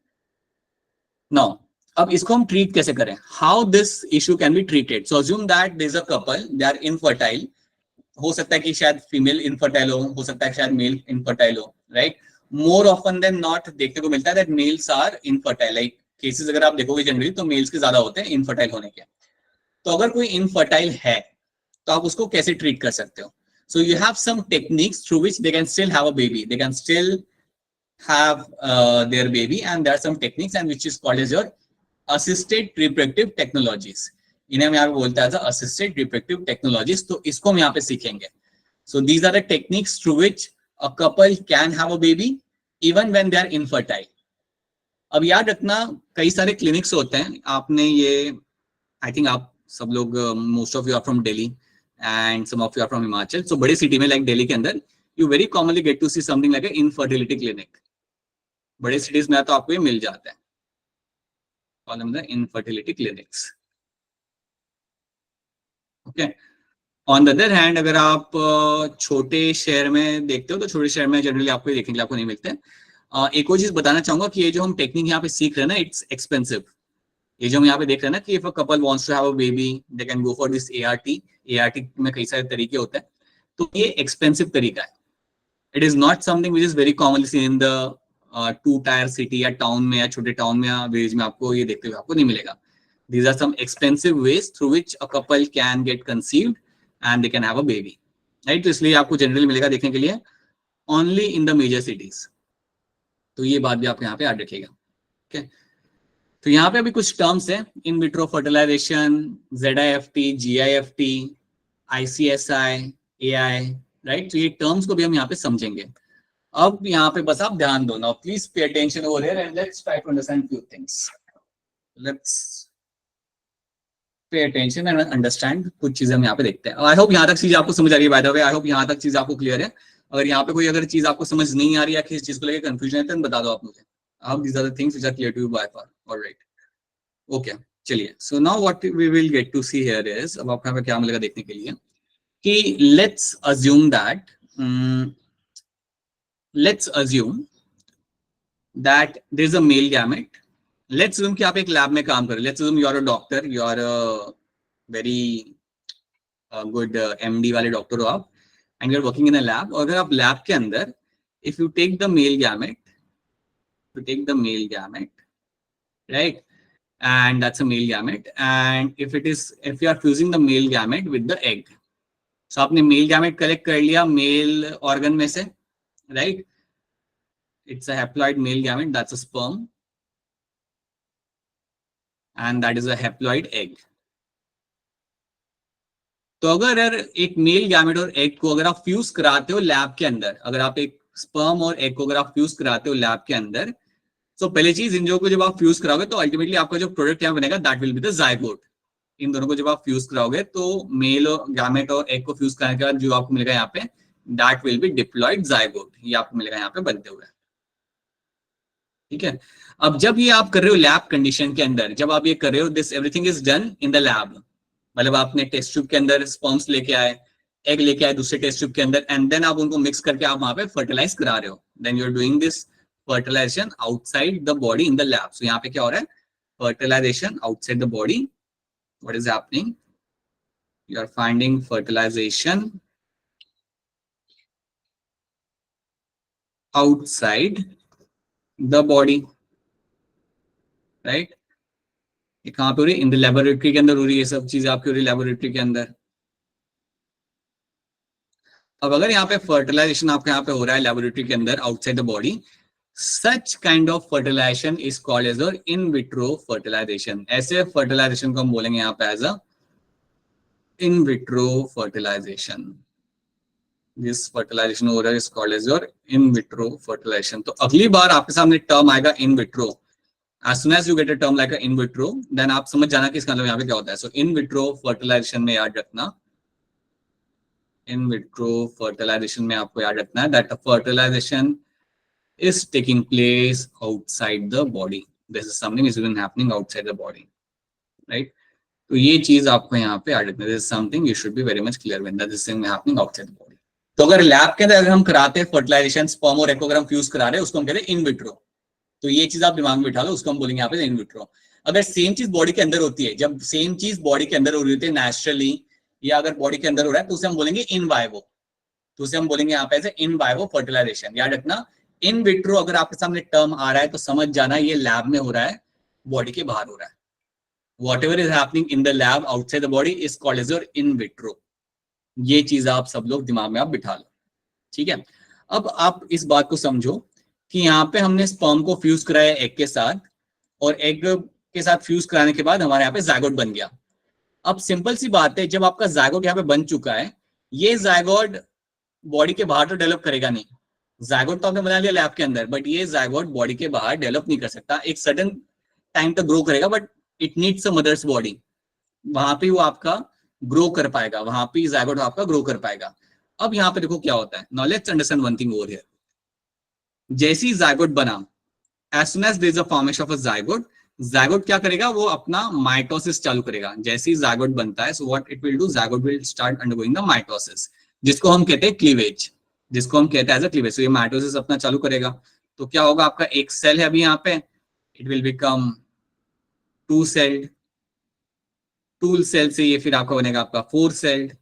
Now, अब इसको हम ट्रीट कैसे करें? How this issue can be treated? So assume that there is a couple, they are infertile. हो सकता है कि शायद फीमेल इनफर्टाइल हो सकता है शायद मेल इनफर्टाइल हो, right? More often than not देखने को मिलता है that males are infertile. Like cases अगर आप देखोगे जनरली तो मेल्स के ज्यादा होते हैं इनफर्टाइल होने के. तो अगर कोई इनफर्टाइल है तो आप उसको कैसे ट्रीट कर सकते हो? So you have some techniques through which they can still have a baby. They can still have their baby, and there are some techniques and which is called as your assisted reproductive technologies. इन्हें हम यहाँ पे बोलते हैं assisted reproductive technologies. तो इसको हम यहाँ पे सीखेंगे. So these are the techniques through which a couple can have a baby even when they are infertile. अब याद रखना कई सारे क्लिनिक्स होते हैं. आपने ये I think आप सब लोग most of you are from Delhi and some of you are from Himachal. So बड़े सिटी में like Delhi के अंदर you very commonly get to see something like an infertility clinic. बड़े सिटीज में तो आपको ये मिल जाता है. Call them the infertility clinics. Okay. On the other hand, अगर आप छोटे शहर में देखते हो तो छोटे शहर में जनरली आपको ये देखने के लिए आपको नहीं मिलते. एक और चीज बताना चाहूंगा कि ये जो हम टेक्निक यहाँ पे सीख रहे हैं ना, इट्स एक्सपेंसिव. ये जो हम यहाँ पे देख रहे हैं ना कि if a couple wants to have a baby, they can go for this ART. ART में कई सारे तरीके होते हैं. तो ये एक्सपेंसिव तरीका है. It is not something which is very commonly seen in the two-tier city या टाउन में या छोटे टाउन में या विलेज में आपको ये देखते हुए आपको नहीं मिलेगा. These are some expensive ways through which a couple can get conceived and they can have a baby, right? तो इसलिए आपको जनरली मिलेगा देखने के लिए only in the major cities. तो ये बात भी आप यहाँ पे याद रखिएगा. Okay? तो यहाँ पे अभी कुछ टर्म्स हैं, in vitro fertilisation, ZIFT, GIFT, ICSI, AI, राइट? तो ये टर्म्स को भी हम यहाँ पे समझेंगे. अब यहाँ पे बस आप ध्यान दो. Now please pay attention over here and let's try to understand few things. Let's pay attention and understand कुछ चीजें हम यहाँ पे देखते हैं. आई होप यहाँ तक चीज आपको समझ आ रही है. By the way, I hope यहाँ तक चीज आपको क्लियर है. अगर यहाँ पे कोई अगर चीज आपको समझ नहीं आ रही है, किस चीज को लेकर कंफ्यूजन है, तो बता दो आप मुझे. How these are the things which are clear to you by far. All right. Okay. चलिए. So now what we will get to see here is, अब आपको यहाँ पे क्या मिलेगा देखने के लिए कि let's assume that there is a male gamete. Let's assume कि आप एक लैब में काम कर रहे हैं. Let's assume you are a doctor. You are a very good MD वाले डॉक्टर हो आप, and you are working in a lab. और अगर आप लैब के अंदर, if you take the male gamete, right, and that's a male gamete, and if you are fusing the male gamete with the egg, so आपने male gamete collect कर लिया male organ में से, right, it's a haploid male gamete, that's a sperm, and that is a haploid egg. तो अगर एक male gamete और egg को अगर आप फ्यूज कराते हो लैब के अंदर, अगर आप एक स्पर्म और एग को अगर आप फ्यूज कराते हो लैब के अंदर, तो पहली चीज इन जो को जब आप फ्यूज कराओगे तो अल्टीमेटली आपका जो प्रोडक्ट यहाँ बनेगा that will be the zygote. इन दोनों को जब आप फ्यूज कराओगे तो मेल और गैमेट और एग को फ्यूज कराने के बाद जो आपको मिलेगा यहाँ पे that will B diploid zygote. ये आपको मिलेगा यहाँ पे बनते हुए. ठीक है. अब जब ये आप कर रहे हो लैब कंडीशन के अंदर, जब आप ये कर रहे हो, this everything is done in the lab. मतलब आपने टेस्ट ट्यूब के अंदर स्पर्म्स लेके आए, एग लेके आए दूसरे टेस्ट ट्यूब के अंदर, एंड देन आप उनको मिक्स करके आप वहां पे फर्टिलाइज करा रहे हो. Then you are doing this fertilisation outside the body in the lab. So यहाँ पे क्या हो रहा है? Fertilisation outside the body. What is happening? You are finding fertilisation outside the body, right? ये कहाँ पे हो रही है? इन द लेबोरेटरी के अंदर हो रही है. ये सब चीजें आपकी हो रही है लेबोरेटरी के अंदर. अब अगर यहाँ पे फर्टिलाइजेशन आपके यहाँ पे हो रहा है लेबोरेटरी के अंदर outside the body, such kind of fertilisation is called as in vitro fertilisation. ऐसे फर्टिलाइजेशन को हम बोलेंगे यहाँ पे as a in vitro fertilisation. This fertilisation हो रहा है is called as in vitro fertilisation. तो अगली बार आपके सामने टर्म आएगा in vitro, as soon as you get a term like a in vitro, then आप समझ जाना कि इसका मतलब यहाँ पे क्या होता है. So in vitro fertilization में याद रखना, in vitro fertilization में आपको याद रखना है that the fertilization is taking place outside the body. This is something which is happening outside the body, right? तो ये चीज आपको यहाँ पे याद रखना है. This is something you should be very much clear when that this thing happening outside the body. तो अगर लैब के अंदर अगर हम कराते हैं फर्टिलाइजेशन, स्पर्म और एग अगर हम फ्यूज करा रहे हैं, उसको हम कहते हैं इन विट्रो। तो ये चीज आप दिमाग में बिठा लो, उसको हम बोलेंगे यहाँ पे इन विट्रो। अगर सेम चीज बॉडी के अंदर होती है, जब सेम चीज बॉडी के अंदर हो रही होती है नेचुरली, या अगर बॉडी के अंदर हो रहा है, तो उसे हम बोलेंगे इन वाइवो। तो उसे हम बोलेंगे यहाँ पे ऐसे इन वाइवो फर्टिलाइजेशन। याद रखना, इन विट्रो अगर आपके सामने टर्म आ रहा है तो समझ जाना ये लैब में हो रहा है, बॉडी के बाहर हो रहा है। Whatever is happening in the lab outside the body is called as your in vitro. ये चीज आप सब लोग दिमाग में आप बिठा लो, ठीक है। अब आप इस बात को समझो कि यहाँ पे हमने स्पर्म को फ्यूज कराया एग के साथ, और एग के साथ फ्यूज कराने के बाद हमारे यहाँ पे जायगोट बन गया। अब सिंपल सी बात है, जब आपका जायगोट यहाँ पे बन चुका है, ये जायगोट बॉडी के बाहर तो डेवलप करेगा नहीं। जायगोट तो आपने बना लिया लैब के अंदर, बट ये जायगोट बॉडी के बाहर डेवलप नहीं कर सकता। एक सडन टाइम तक ग्रो करेगा, but it needs a mother's body, वहां पे वो आपका ग्रो कर पाएगा, वहां पे जायगोट आपका ग्रो कर पाएगा। अब यहाँ पे देखो क्या होता है। Now let's understand one thing over here. जैसी जायगोट बना, as soon as there is a formation of a zygote, zygote क्या करेगा, वो अपना माइटोसिस चालू करेगा। जैसे ही जायगोट बनता है, so what it will do, zygote will start undergoing the mitosis, जिसको हम कहते हैं क्लीवेज, जिसको हम कहते हैं एज अ क्लीवेज। सो ये माइटोसिस अपना चालू करेगा, तो क्या होगा, आपका एक सेल है अभी यहाँ पे, it will become two celled, two cell से ये फिर आपका बनेगा आपका फोर सेल्ड।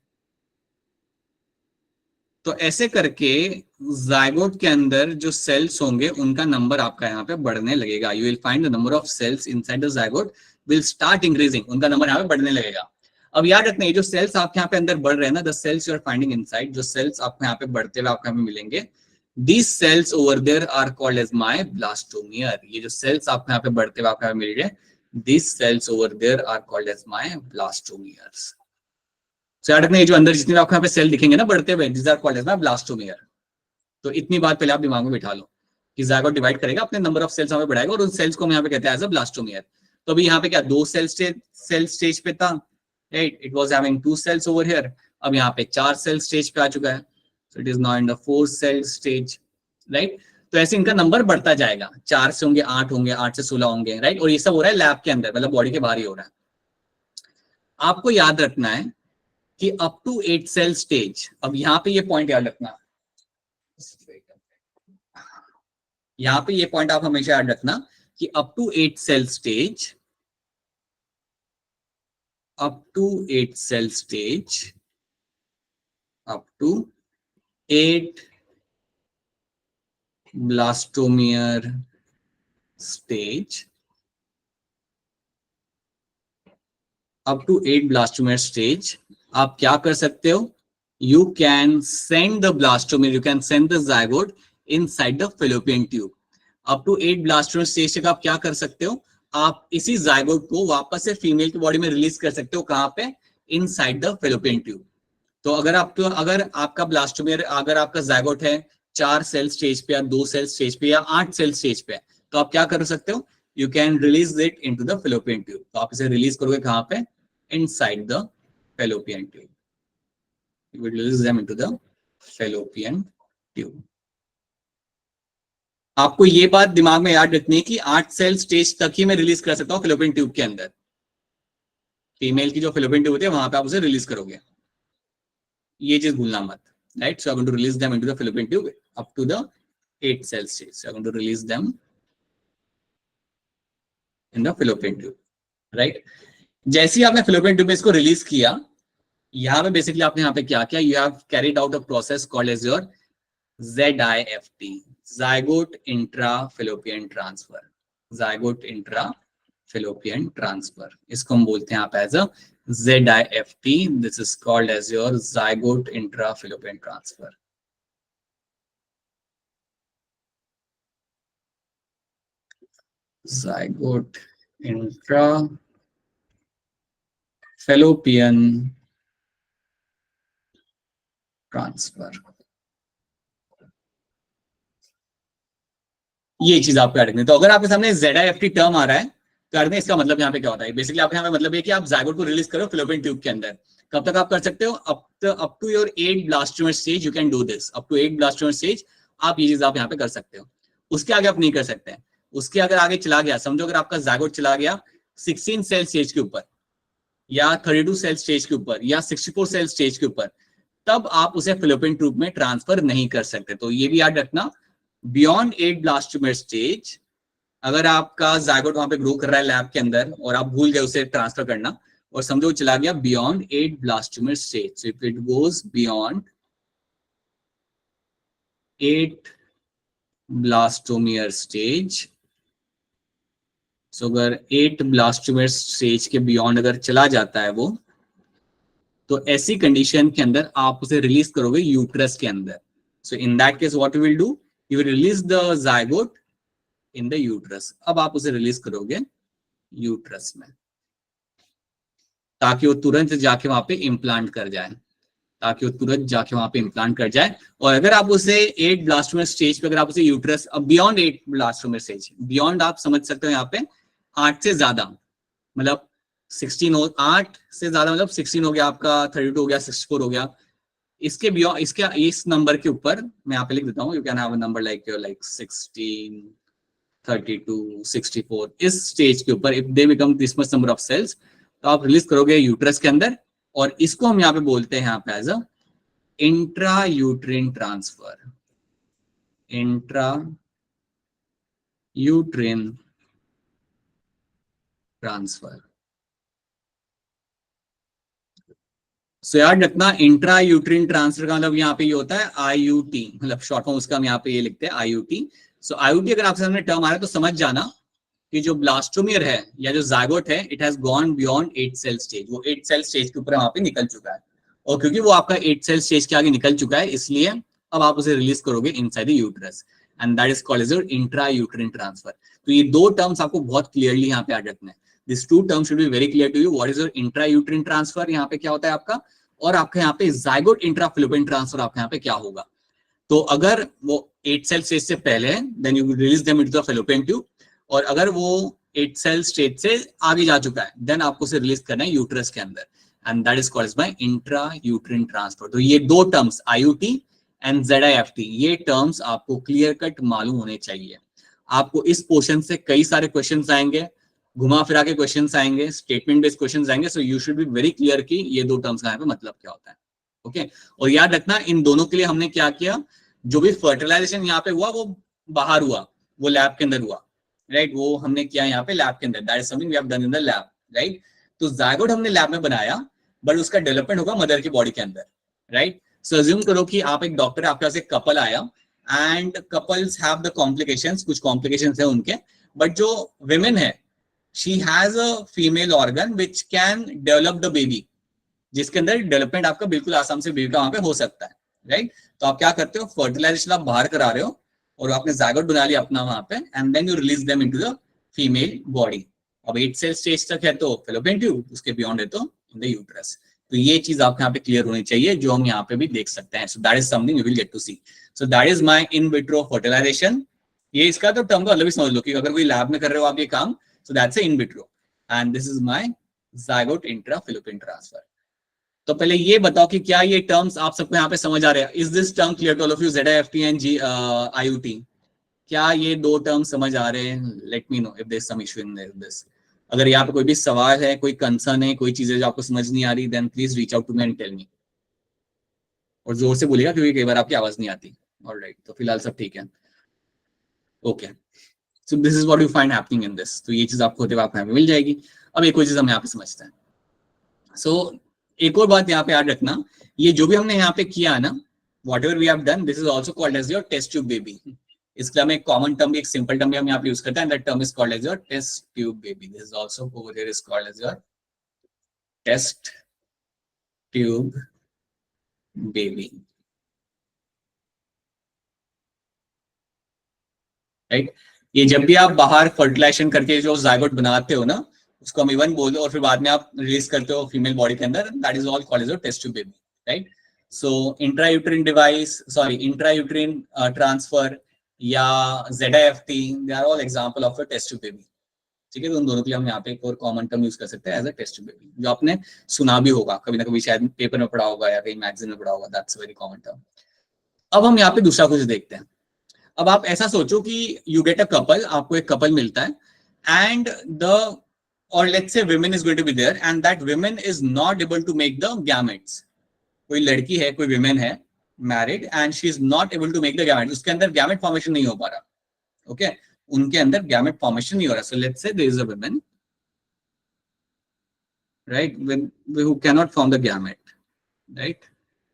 तो ऐसे करके जायगोट के अंदर जो सेल्स होंगे उनका नंबर आपका यहाँ पे बढ़ने लगेगा। You will find the number of cells inside the zygote will start increasing, उनका नंबर यहाँ पे बढ़ने लगेगा। अब याद रखना, ये जो सेल्स आपके यहाँ पे अंदर बढ़ रहे हैं ना, the cells you are finding inside, जो सेल्स आपको यहाँ पे बढ़ते हुए आपको यहाँ पे मिलेंगे, these cells over there are called as my blastomere। ये जो सेल्स आपको यहाँ पे बढ़ते हुए आपको यहाँ पे मिल रहे हैं, these cells over there are called as my blastomeres। So याद रखना, ये जो अंदर जितने आपको यहाँ पे सेल दिखेंगे ना बढ़ते हुए, these are called as my blastomere। तो इतनी बात पहले आप दिमाग में बिठा लो कि जायगोट डिवाइड करेगा, अपने नंबर ऑफ सेल्स हमें बढ़ाएगा, और उन सेल्स को हम यहाँ पे कहते हैं एज अ ब्लास्टोमियर। तो अभी यहाँ पे क्या दो सेल स्टेज पे था, right, it was having two cells over here. अब यहाँ पे 4 सेल स्टेज पे आ चुका है, so it is now in the 4 cell stage, right. तो ऐसे इनका नंबर बढ़ता जाएगा, 4 से होंगे 8 होंगे, 8 से 16 होंगे, राइट। और ये सब हो रहा है लैब के अंदर, मतलब बॉडी के बाहर ही हो रहा है। आपको याद रखना है कि अप टू 8 सेल स्टेज, अब यहाँ पे ये पॉइंट याद रखना, यहाँ पे ये पॉइंट आप हमेशा याद रखना कि up to 8 cell stage, up to 8 cell stage, up to 8 blastomere stage, up to 8 blastomere stage, आप क्या कर सकते हो, you can send the blastomere, you can send the zygote inside the fallopian tube। up to 8 blastomere stage तक आप क्या कर सकते हो, आप इसी जायगोट को वापस से फीमेल की बॉडी में रिलीज कर सकते हो। कहां पे, इनसाइड द फेलोपियन ट्यूब। तो अगर आपका ब्लास्टोमियर, अगर आपका जायगोट है 4 सेल स्टेज पे या 2 सेल स्टेज पे या 8 सेल स्टेज पे, तो आप क्या कर सकते हो, you can release it into the fallopian tube. तो आप इसे रिलीज करोगे कहां पे, inside the fallopian tube, you will release them into the fallopian tube. आपको ये बात दिमाग में याद रखनी है कि 8 सेल स्टेज तक ही मैं रिलीज कर सकता हूँ फेलोपियन ट्यूब के अंदर। फीमेल की जो फेलोपियन ट्यूब होती है वहां पे आप उसे रिलीज करोगे, ये चीज भूलना मत, right. So I am going to release them into the fallopian tube up to the 8 cell stage. So I am going to release them in the fallopian tube, right. जैसे ही आपने फेलोपियन ट्यूब में इसको release किया, यहाँ पे basically आपने यहाँ पे क्या किया, you have carried out a process called as your ZIFT, zygote intrafallopian transfer, zygote intrafallopian transfer। इसको हम बोलते हैं आप as a ZIFT, this is called as your zygote intrafallopian transfer। zygote intrafallopian transfer, ये चीज आपको याद रखनी है। तो अगर आपके सामने ZIFT टर्म आ रहा है तो याद रखना इसका मतलब यहाँ पे क्या होता है। बेसिकली आपके यहाँ पे मतलब है कि आप जायगोट को रिलीज करो फेलोपियन ट्यूब के अंदर। कब तक आप कर सकते हो, up to your 8 blastomere stage you can do this. Up to 8 blastomere stage आप ये चीज आप यहाँ पे कर सकते हो, उसके आगे आप नहीं कर सकते हैं। उसके अगर आगे चला गया, समझो अगर आपका जायगोट चला गया 16 सेल स्टेज के ऊपर या 32 सेल स्टेज के ऊपर या 64 सेल स्टेज के ऊपर, तब आप उसे फिलोपियन ट्यूब में ट्रांसफर नहीं कर सकते। तो ये भी याद रखना, बियॉन्ड 8 ब्लास्टोमेर स्टेज, अगर आपका जायगोट वहां पे ग्रो कर रहा है लैब के अंदर और आप भूल गए उसे ट्रांसफर करना और समझो चला गया beyond 8 blastomere stage, so if it goes beyond 8 blastomere stage, so अगर 8 ब्लास्टोमेर स्टेज के बियॉन्ड अगर चला जाता है वो, तो ऐसी कंडीशन के अंदर आप उसे रिलीज करोगे यूट्रस के अंदर। So in that case what you will do, you will release the zygote in the uterus. अब आप उसे रिलीज करोगे यूट्रस में ताकि वो तुरंत जाके वहां पे इम्प्लांट कर जाए, और अगर आप उसे 8 ब्लास्टोमेर स्टेज पे, अगर आप उसे यूट्रस, अब बियॉन्ड 8 ब्लास्टोमेर स्टेज, बियॉन्ड आप समझ सकते हो यहाँ पे 8 से ज्यादा, मतलब 16 हो, 8 से ज्यादा मतलब 16 हो गया आपका, 32 हो गया, 64 हो गया, इसके बियॉन्ड, इसके इस नंबर के ऊपर मैं यहाँ पे लिख देता हूँ, you can have a number like 16, 32, 64, इस स्टेज के ऊपर if they become this much number of cells, तो आप रिलीज करोगे यूट्रस के अंदर, और इसको हम यहाँ पे बोलते हैं यहाँ पे as a intra uterine transfer, intrauterine transfer. So याद रखना, इंट्रा यूट्रिन ट्रांसफर का मतलब यहाँ पे ये होता है IUT, मतलब शॉर्ट फॉर्म उसका हम यहाँ पे ये लिखते हैं IUT। सो IUT अगर आपके सामने टर्म आ रहा है तो समझ जाना कि जो ब्लास्टोमियर है या जो जायगोट है, it has gone beyond 8 cell stage, वो 8 सेल स्टेज के ऊपर वहां पे निकल चुका है, और क्योंकि वो आपका 8 सेल स्टेज के आगे निकल चुका है, इसलिए अब आप उसे रिलीज करोगे inside the uterus, and that is called as your intra uterine transfer. तो ये दो टर्म्स आपको बहुत क्लियरली यहाँ पे याद रखना है। This two terms should be very clear to you, what is your intra uterine transfer, यहाँ पे क्या होता है आपका, और आपका यहाँ पे जायगोट इंट्रा फिलोपियन ट्रांसफर आपका यहाँ पे क्या होगा। तो अगर वो 8 सेल स्टेज से पहले है, then you release them into the fallopian tube, और अगर वो 8 सेल स्टेज से आगे जा चुका है, देन आपको उसे रिलीज करना है यूट्रस के अंदर, and that is called by intra uterine transfer. तो ये दो टर्म्स IUT एंड ZIFT, ये टर्म्स आपको क्लियर कट मालूम होने चाहिए। आपको इस पोर्शन से कई सारे क्वेश्चंस आएंगे, घुमा फिरा के क्वेश्चंस आएंगे, स्टेटमेंट बेस्ड क्वेश्चंस आएंगे, so you should be very clear कि ये दो टर्म्स का यहाँ पे मतलब क्या होता है। ओके, और याद रखना इन दोनों के लिए हमने क्या किया, जो भी फर्टिलाइजेशन यहाँ पे हुआ वो बाहर हुआ, वो लैब के अंदर हुआ, राइट, वो हमने किया यहाँ पे लैब के अंदर, that is something we have done in the lab, right. तो जायगोट हमने लैब में बनाया, बट उसका डेवलपमेंट होगा मदर की बॉडी के अंदर, राइट। सो अज्यूम करो कि आप एक डॉक्टर है, आपके पास एक कपल आया, and couples have the complications, कुछ कॉम्प्लिकेशंस है उनके, बट जो विमेन है, she has a female organ which can develop the baby, जिसके अंदर डेवलपमेंट आपका बिल्कुल आसाम से बेबी का वहां पे हो सकता है, राइट। तो आप क्या करते हो, फर्टिलाइजेशन आप बाहर करा रहे हो, और आपने जायगोट बना लिया अपना वहां पे, and then you release them into the female body. अब 8 सेल स्टेज तक है तो फिलोपियन ट्यूब, उसके बियॉन्ड है तो इन द यूट्रस। तो ये चीज आपके यहाँ पे क्लियर होनी चाहिए, जो हम यहाँ पे भी देख सकते हैं। So that is something you will get to see. So that is my in vitro fertilisation. ये इसका तो टर्म का अलग भी समझ लो कि अगर कोई लैब में कर रहे हो आप ये काम, so that's in vitro, and this is my zygote intra fallopian transfer. तो पहले ये बताओ कि क्या ये टर्म्स आप सबको यहाँ पे समझ आ रहे हैं? Is this term clear to all of you, ZIFT and IUT? क्या ये दो टर्म समझ आ रहे हैं? Let me know if there is some issue in this. अगर यहाँ पे कोई भी सवाल है, कोई कंसर्न है, कोई चीजें जो आपको समझ नहीं आ रही, then please reach out to me and tell me. और जोर से बोलिएगा क्योंकि कई बार आपकी आवाज नहीं आती। ऑलराइट, तो फिलहाल सब ठीक है। Okay, so this is what you find happening in this. तो ये चीज आपको होते हुए आपको यहाँ पे मिल जाएगी। अब एक और चीज हम यहाँ पे समझते हैं। सो एक और बात यहाँ पे याद रखना, ये जो भी हमने यहाँ पे किया ना, whatever we have done, this is also called as your test tube baby. इसके लिए हम एक कॉमन टर्म भी, एक सिंपल टर्म भी हम यहाँ पे यूज करते हैं, that term is called as your test tube baby. This is also over here is called as your test tube baby. Right? ये जब भी आप बाहर फर्टिलाइजेशन करके जो जायगोट बनाते हो ना, उसको हम इवन बोल दो, और फिर बाद में आप रिलीज करते हो फीमेल बॉडी के अंदर, that is all called as your test tube baby, right. So intrauterine device, sorry intrauterine transfer या ZIFT, they are all example of a test tube baby, ठीक है। तो उन दोनों के लिए हम यहाँ पे एक और कॉमन टर्म यूज कर सकते हैं as a test tube baby, जो आपने सुना भी होगा कभी ना कभी, शायद पेपर में पढ़ा होगा या कहीं मैगजीन में पढ़ा होगा, दैट्स वेरी कॉमन टर्म। अब हम यहाँ पे दूसरा कुछ देखते हैं। अब आप ऐसा सोचो कि यू गेट अ कपल, आपको एक कपल मिलता है, and the, or let's say women is going to be there, and that women is not able to make the gametes, कोई लड़की है, कोई विमेन है married and she is not able to make the gamete, उसके अंदर gamete formation नहीं हो पा रहा, ओके उनके अंदर गैमेट फॉर्मेशन नहीं हो रहा. So let's say there is a women, right, who cannot form the gamete, right?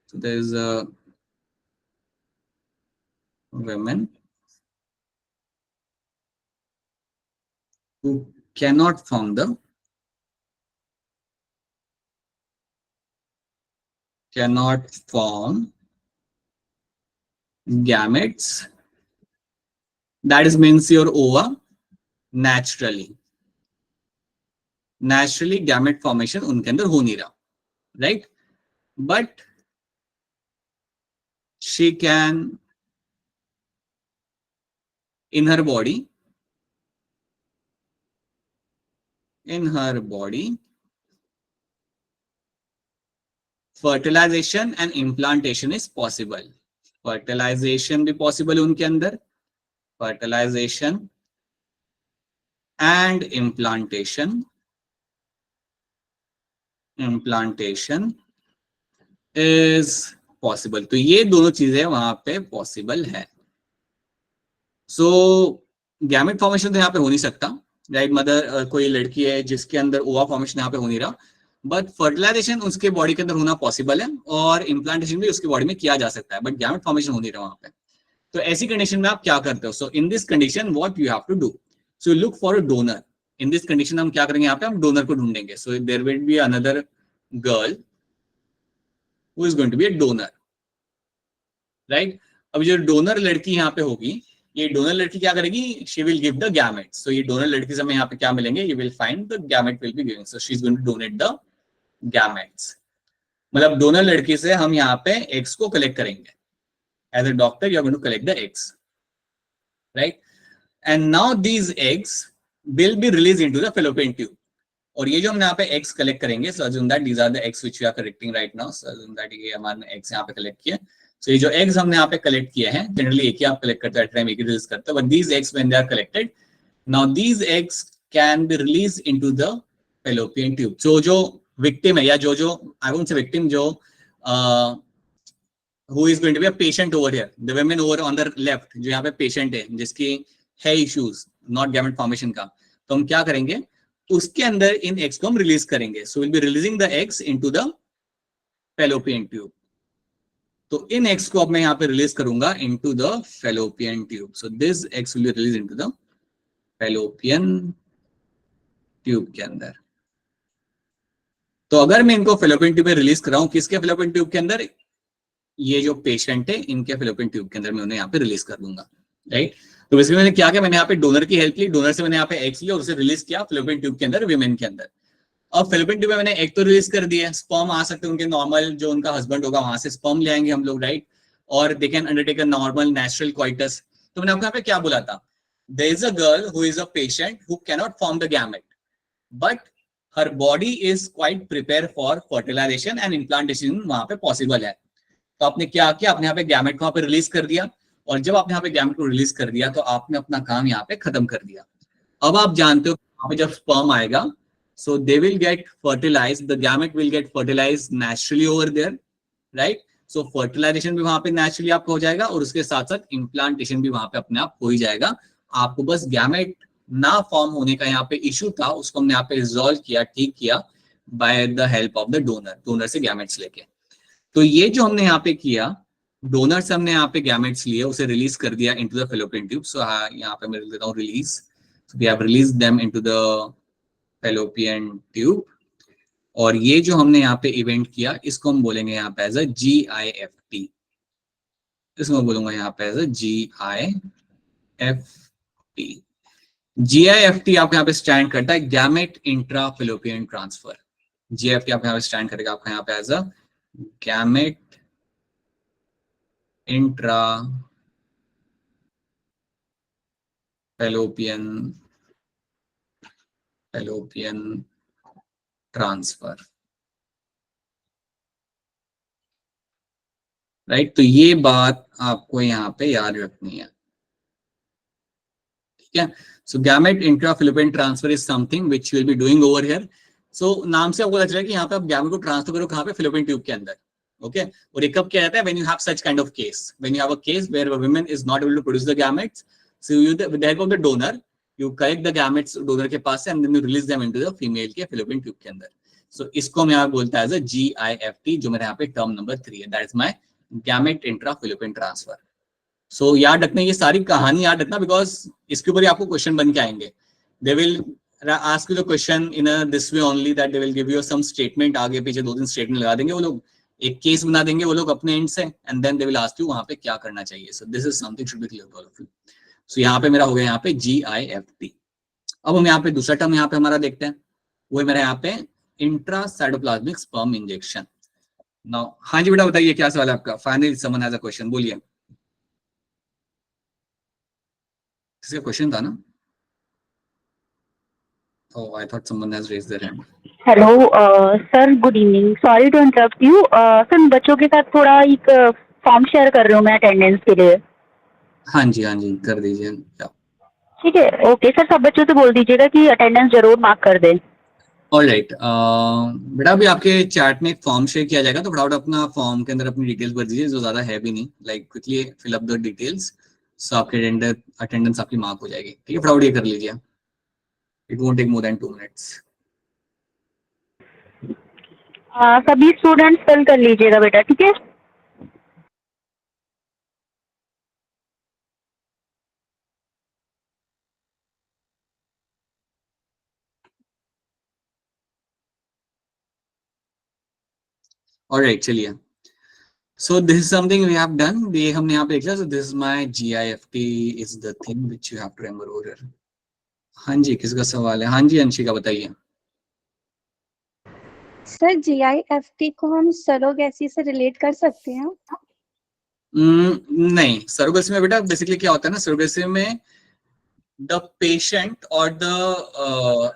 So there is a women who cannot form the gametes, that is means your ova naturally gamete formation उनके अंदर हो नहीं रहा, right? But she can in her body fertilization and implantation is possible. fertilization भी possible उनके अंदर, fertilization and implantation is possible. तो ये दोनों चीजें वहां पे पॉसिबल है. सो गैमेट फॉर्मेशन तो यहाँ पे हो नहीं सकता, राइट? मदर कोई लड़की है जिसके अंदर ओवा फॉर्मेशन यहाँ पे हो नहीं रहा, बट फर्टिलाइजेशन उसके बॉडी के अंदर होना पॉसिबल है और इम्प्लांटेशन भी उसकी बॉडी में किया जा सकता है, बट गैमेट फॉर्मेशन हो नहीं रहा वहां पे. तो ऐसी कंडीशन में आप क्या करते हो? So in this condition what you have to do, so look for a donor. In this condition हम क्या करेंगे? यहाँ पे हम डोनर को ढूंढेंगे. So there will be another girl who is going to be a donor, right? अब जो डोनर लड़की यहाँ पे होगी, ये डोनर लड़की क्या करेगी? She will give the gametes. So ये डोनर लड़की से हमें यहाँ पे क्या मिलेंगे? You will find the gamete will be giving. So she is going to donate the gametes. मतलब डोनर लड़की से हम यहाँ पे एग्स को कलेक्ट करेंगे. As a doctor you are going to collect the eggs, right? And now these eggs will be released into the fallopian tube. और ये जो हम यहाँ पे eggs कलेक्ट करेंगे, so assume that these are the eggs which we are collecting right now. So assume that ये हमारे eggs यहाँ पे कलेक्ट किए. So ये जो eggs हमने यहाँ पे कलेक्ट किए हैं, जनरली एक ही आप कलेक्ट करते हैं, टाइम एक ही रिलीज करते हैं, but these eggs when they are collected, now these eggs can be released into the fallopian tube. So जो victim है या जो I won't say victim, जो who is going to be a patient over here, the women over on the left, जो यहाँ पे patient है जिसकी है issues not gamete formation का, तो हम क्या करेंगे? उसके अंदर इन एग्स को हम रिलीज करेंगे. So will be releasing the eggs into the fallopian tube. तो इन एग्स को अब मैं यहाँ पे रिलीज करूंगा into the fallopian tube. So this eggs will be release into the fallopian tube के अंदर. तो अगर मैं इनको फैलोपियन ट्यूब में रिलीज कर रहा हूं, किसके फैलोपियन ट्यूब के अंदर? ये जो पेशेंट है इनके फैलोपियन ट्यूब के अंदर मैं उन्हें यहाँ पे रिलीज कर दूंगा, राइट? तो बेसिकली मैंने क्या किया? मैंने यहाँ पे डोनर की हेल्प ली, डोनर से मैंने यहाँ पे एग्स लिया और उसे रिलीज किया फैलोपियन ट्यूब के अंदर, विमेन के अंदर. अब फैलोपियन ट्यूब में मैंने एग तो रिलीज कर दिया, स्पर्म आ सकते हैं उनके नॉर्मल, जो उनका हस्बैंड होगा वहां से स्पर्म ले आएंगे हम लोग, राइट? और they can undertake a normal natural coitus. तो मैंने आपको यहाँ पे क्या बोला था? There is a girl who is a patient who cannot form the gamete, but her body is quite prepare for fertilisation and implantation वहां पे पॉसिबल है. तो आपने क्या किया? आपने यहाँ पे गैमेट को वहां पे रिलीज कर दिया, और जब आपने यहाँ पे गैमेट को रिलीज कर दिया तो आपने अपना काम यहाँ पे खत्म कर दिया. अब आप जानते हो यहाँ पे जब स्पर्म आएगा, so they will get fertilized, the gamete will get fertilized naturally over there, right? So fertilization भी वहां पे नेचुरली आपका हो जाएगा और उसके साथ साथ इम्प्लांटेशन भी वहां पे अपने आप हो ही जाएगा. आपको बस गैमेट ना फॉर्म होने का यहाँ पे इशू था, उसको हमने यहाँ पे रिजॉल्व किया, ठीक किया by the help of the donor से गैमेट्स लेके. तो ये जो हमने यहाँ पे किया, डोनर से हमने यहाँ पे गैमेट्स लिए, उसे रिलीज कर दिया into the fallopian tube. So यहाँ पे मैं लिख देता हूँ release. So we have release them into the fallopian tube. और ये जो हमने यहाँ पे इवेंट किया, इसको हम बोलेंगे यहाँ पे एज अ GIFT. इसको मैं बोलूंगा यहाँ पे एज अ GIFT. GIFT आपको यहाँ पे स्टैंड करता है gamete intra fallopian transfer. GIFT आपको यहाँ पे स्टैंड करेगा आपका यहाँ पे as a gamete intra fallopian transfer, right? तो ये बात आपको यहाँ पे याद रखनी है, ठीक है? So gamete intra fallopian transfer is something which you will be doing over here. So नाम से आपको लग रहा है कि यहाँ पे आप गैमेट को ट्रांसफर करो कहाँ पे? फैलोपियन ट्यूब के अंदर, ओके और ये कब किया जाता है? When you have such kind of case, when you have a case where a woman is not able to produce the gametes, so you with the help of the donor you collect the gametes donor के पास से and then you release them into the female के fallopian tube के अंदर। सो इसको हम यहाँ बोलता है एज अ GIFT, जो मेरे यहाँ पे टर्म नंबर 3 है, that is my gamete intra fallopian transfer. So याद रखना, ये सारी कहानी याद रखना, बिकॉज इसके ऊपर ही आपको क्वेश्चन बन के आएंगे। They will ask you the question in a this way only, that they will give you some statement, आगे पीछे 2-3 स्टेटमेंट लगा देंगे वो लोग, एक केस बना देंगे वो लोग अपने एंड से, and then they will ask you वहां पे क्या करना चाहिए। So this is something should be clear to all of you. So यहाँ पे मेरा हो गया यहाँ पे GIFT। अब हम यहाँ पे दूसरा टर्म यहाँ पे हमारा देखते हैं, वो है मेरा यहाँ पे इंट्रासाइटोप्लाज्मिक स्पर्म इंजेक्शन। नाउ हाँ जी बेटा बताइए क्या सवाल है आपका? Finally someone has a question, बोलिए। किसका क्वेश्चन था ना? Oh, I thought someone has raised their hand. Hello sir, good evening, sorry to interrupt you sir. बच्चों के साथ थोड़ा एक फॉर्म शेयर कर रही हूँ मैं अटेंडेंस के लिए। हाँ जी कर दीजिए। ठीक है, ओके सर, सब बच्चों से बोल दीजिएगा कि अटेंडेंस जरूर मार्क कर दें। ऑलराइट बेटा, अभी आपके चैट में एक फॉर्म शेयर किया जाएगा, तो फटाफट अपना फॉर्म के अंदर अपनी डिटेल्स भर दीजिए, जो ज्यादा है भी नहीं, like quickly fill up the details, so आपके अटेंडेंस आपकी मार्क हो जाएगी। ठीक है, फटाफट ये कर लीजिए, it won't take more than 2 minutes. सभी स्टूडेंट्स फिल कर लीजिएगा बेटा, ठीक है। ऑलराइट चलिए, so this is something we have done, ये हमने यहाँ पे लिखा। So this is my GIFT is the thing which you have to remember over. हाँ जी, किसका सवाल है? हाँ जी अंशिका बताइए। सर GIFT को हम सरोगेसी से रिलेट कर सकते हैं? नहीं, सरोगेसी में बेटा बेसिकली क्या होता है ना, सरोगेसी में the patient or the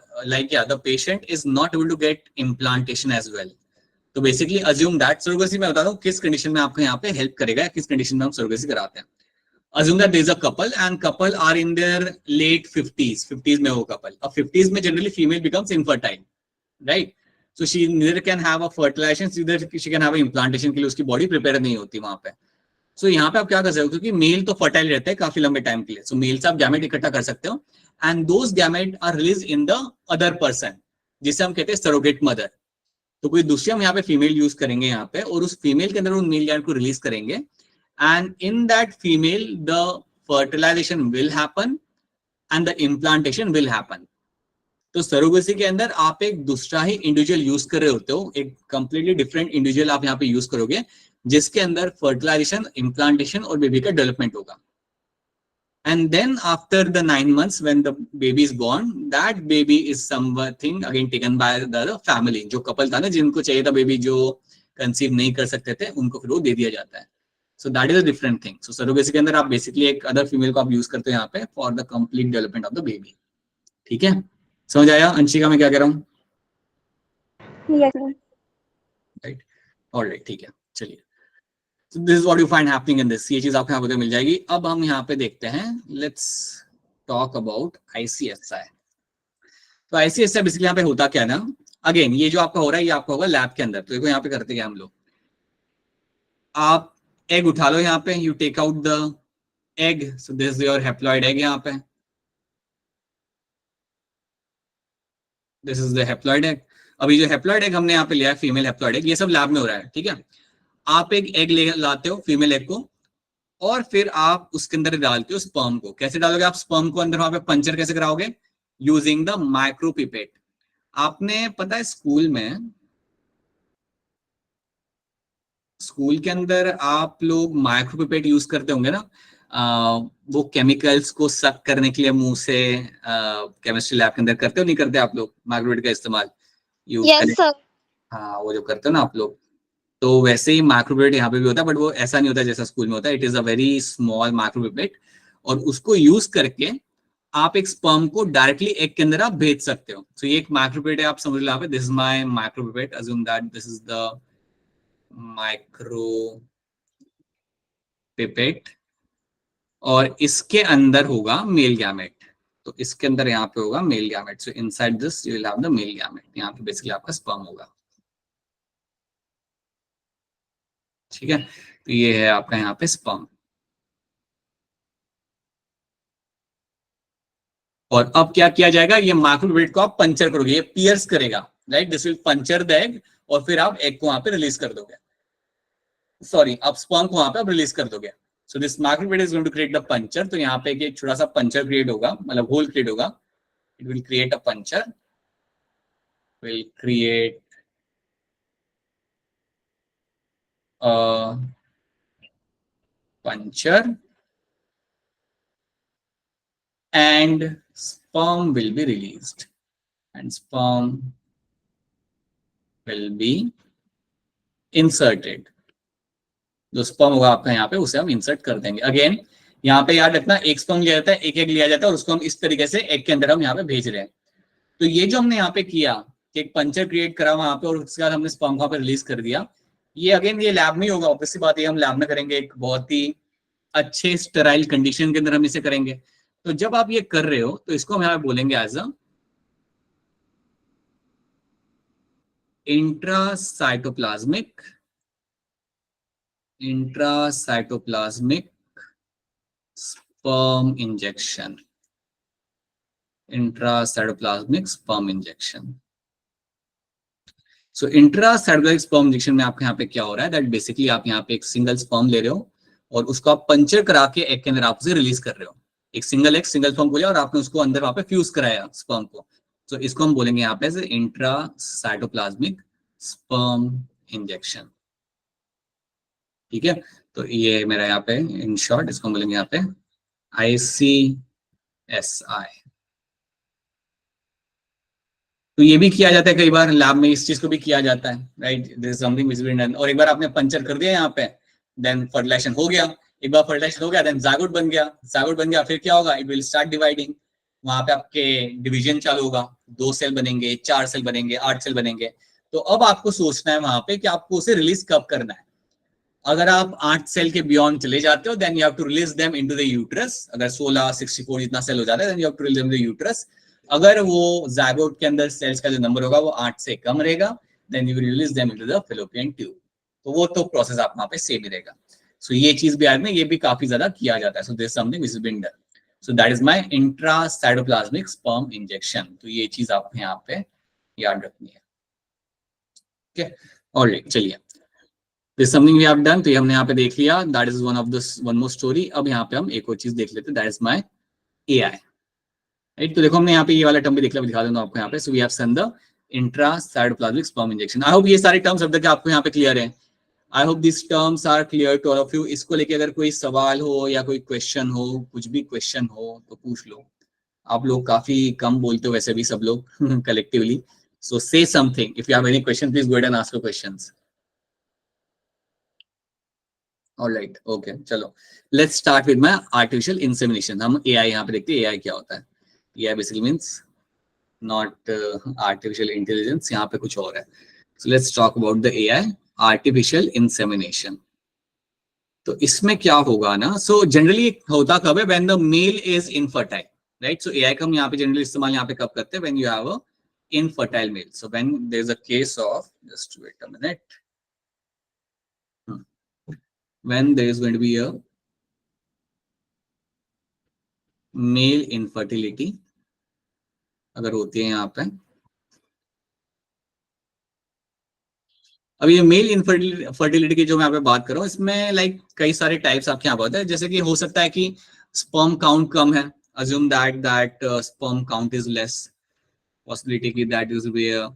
patient is not able to get implantation as well. तो बेसिकली assume that surrogacy में बता दूं किस कंडीशन में आपको यहाँ पे हेल्प करेगा, किस कंडीशन में हम surrogacy कराते हैं। assume that there is a couple and couple are in their late 50s में वो couple, अब 50s में generally female becomes infertile, right? So she neither can have a fertilization, neither she can have a implantation के लिए उसकी body prepare नहीं होती वहां पे। सो यहाँ पे आप क्या कर सकते हो, क्योंकि मेल तो फर्टाइल रहते हैं काफी लंबे टाइम के लिए, सो मेल से आप गैमेट इकट्ठा कर सकते हो and those gamete are release in the other person, जिसे हम कहते हैं सरोगेट मदर। तो कोई दूसरी हम यहाँ पे फीमेल यूज करेंगे यहाँ पे, और उस फीमेल के अंदर उन मेल गैमेट को रिलीज करेंगे, and in that female the fertilization will happen and the implantation will happen. तो सरोगेसी के अंदर आप एक दूसरा ही इंडिविजुअल यूज कर रहे होते हो, एक कंप्लीटली डिफरेंट इंडिविजुअल आप यहाँ पे यूज करोगे, जिसके अंदर फर्टिलाइजेशन, इम्प्लांटेशन और बेबी का डेवलपमेंट होगा। And then after the 9 months when the baby is born, that baby is something again taken by the family. जो कपल था ना जिनको चाहिए था बेबी, जो कंसीव नहीं कर सकते थे, उनको फिर वो दे दिया जाता है। So that is a different thing. So surrogacy के अंदर आप बेसिकली एक अदर फीमेल को आप यूज करते हो यहाँ पे for the complete development of the baby. ठीक है, समझ आया अंशिका मैं क्या कह रहा हूँ? Yes sir. राइट, ऑलराइट ठीक है, चलिए। So this is what you find happening in this, ये चीज आपको यहाँ पे मिल जाएगी। अब हम यहाँ पे देखते हैं, लेट्स टॉक अबाउट ICSI। तो ICSI बेसिकली यहाँ पे होता क्या है ना, अगेन ये जो आपका हो रहा है ये आपका होगा लैब के अंदर। तो देखो यहाँ पे करते क्या हम लोग, आप एग उठा लो यहाँ पे, you take out the egg, so this is your haploid egg, यहाँ पे this is the haploid egg. अभी जो हैप्लॉइड एग हमने यहाँ पे लिया है, फीमेल हैप्लॉइड एग, ये सब लैब में हो रहा है। ठीक है, आप एक एग ले लाते हो, फीमेल एग को, और फिर आप उसके अंदर डालते हो स्पर्म को। कैसे डालोगे आप स्पर्म को अंदर? वहां पे पंचर कैसे कराओगे? Using the micropipette. आपने पता है स्कूल के अंदर आप लोग माइक्रोपिपेट यूज करते होंगे ना, वो केमिकल्स को सक करने के लिए मुंह से, केमिस्ट्री लैब के अंदर करते हो नहीं करते आप लोग माइक्रोपिपेट का इस्तेमाल? Yes, sir. हाँ, वो जो करते हो ना आप लोग, तो वैसे ही माइक्रोपिपेट यहाँ पे भी होता है, बट वो ऐसा नहीं होता जैसा स्कूल में होता है। It is a very small micropipette, और उसको यूज करके आप एक स्पर्म को डायरेक्टली एग के अंदर आप भेज सकते हो। तो ये एक माइक्रोपिपेट है, आप समझ लो यहाँ पे, this is my micropipette, assume that this is the micropipette, और इसके अंदर होगा मेल गैमेट। तो इसके अंदर यहाँ पे होगा male gamete, so inside this you will have the male gamete. यहाँ पे बेसिकली आपका स्पर्म होगा। ठीक है, तो ये है आपका यहाँ पे स्पर्म। और अब क्या किया जाएगा, ये माइक्रोफ्लूइड को आप पंचर करोगे, ये पियर्स करेगा, right, this will puncture the egg, और फिर आप एग को वहां पे रिलीज कर दोगे, सॉरी आप स्पर्म को वहां पे आप रिलीज कर दोगे। So this microfluid is going to create the puncture, तो यहाँ पे एक छोटा सा पंचर क्रिएट होगा, मतलब होल क्रिएट होगा, it will create a puncture, will create puncture and sperm will be released and sperm will be inserted। जो स्पर्म होगा आपका यहाँ पे उसे हम इंसर्ट कर देंगे। अगेन यहाँ पे याद रखना, एक स्पर्म लिया जाता है, एक एग लिया जाता है, और उसको हम इस तरीके से एग के अंदर हम यहाँ पे भेज रहे हैं। तो ये जो हमने यहाँ पे किया कि एक पंचर क्रिएट करा वहां पे, और उसके बाद हमने स्पर्म को रिलीज कर दिया, ये अगेन ये लैब में ही होगा, ऑब्वियसली बात है, हम लैब में करेंगे, एक बहुत ही अच्छे स्टेराइल कंडीशन के अंदर हम इसे करेंगे। तो जब आप ये कर रहे हो तो इसको हम यहाँ बोलेंगे as a intracytoplasmic sperm injection, intracytoplasmic sperm injection. So intracytoplasmic sperm injection में आपके यहाँ पे क्या हो रहा है, दैट बेसिकली आप यहाँ पे एक सिंगल स्पर्म ले रहे हो और उसको आप पंचर करा के एग के अंदर आप उसे रिलीज कर रहे हो। एक सिंगल एग सिंगल स्पर्म को लिया और आपने उसको अंदर वहां पे फ्यूज कराया स्पर्म को, तो इसको हम बोलेंगे यहाँ पे इंट्रासाइटोप्लाज्मिक स्पर्म इंजेक्शन। ठीक है, तो ये मेरा यहाँ पे इन शॉर्ट इसको हम बोलेंगे यहाँ पे ICSI। तो ये भी किया जाता है कई बार लैब में, इस चीज को भी किया जाता है, right, this is something which is been done. और एक बार आपने पंचर कर दिया यहाँ पे, देन फर्टिलाइजेशन हो गया, एक बार फर्टिलाइजेशन हो गया, देन जायगोट बन गया, फिर क्या होगा, इट विल स्टार्ट डिवाइडिंग, वहां पे आपके डिवीजन चालू होगा, 2 सेल बनेंगे, 4 सेल बनेंगे, 8 सेल बनेंगे। तो अब आपको सोचना है वहां पे कि आपको उसे रिलीज कब करना है। अगर आप 8 सेल के बियॉन्ड चले जाते हो, then you have to release them into the uterus. अगर 16, 64 जितना सेल हो जाता है, then you have to release them in the uterus. अगर वो जायगोट के अंदर सेल्स का जो नंबर होगा वो 8 से कम रहेगा, then you will release them into the fallopian tube. तो वो तो प्रोसेस आप वहां पे सेम ही रहेगा। सो ये चीज भी में ये भी काफी ज्यादा किया जाता है। So this something which is been done. So that is my intracytoplasmic sperm injection. तो ये चीज आपको यहाँ पे याद रखनी है। ओके, ऑलराइट, चलिए, this something we have done. तो ये हमने यहाँ पे देख लिया, that is one more story. अब यहाँ पे हम एक और चीज देख लेते हैं, दैट इज माय AI, राइट। तो देखो हमने यहाँ पे ये वाला टर्म भी देख लिया, दिखा दूंगा आपको यहाँ पे। So we have seen the intracytoplasmic sperm injection. I hope ये सारे टर्म्स अब तक आपको यहाँ पे क्लियर है। I hope this terms are clear to all of you. इसको लेके अगर कोई सवाल हो या कोई क्वेश्चन हो, कुछ भी क्वेश्चन हो तो पूछ लो। आप लोग काफी कम बोलते हो वैसे भी सब लोग collectively, so say something. If you have any question please go ahead and ask your questions. Alright, okay, चलो let's start with my artificial insemination. हम AI यहाँ पे देखते हैं AI क्या होता है। AI basically means not artificial intelligence, यहाँ पे कुछ और है। So let's talk about the AI artificial insemination. तो इसमें क्या होगा ना, सो जनरली होता कब है, when the male is infertile, right. So AI का हम यहाँ पे जनरली इस्तेमाल यहाँ पे कब करते हैं, when you have a infertile male. So when there is a case of, just wait a minute, when there is going to be a male infertility, अगर होती है यहाँ पे। अब ये मेल इनफर्टिलिटी की जो मैं यहाँ पे बात कर रहा हूँ, इसमें लाइक कई सारे टाइप्स आपके यहाँ होते हैं। जैसे कि हो सकता है कि स्पर्म काउंट कम है, assume that sperm count is less, possibility कि that is be a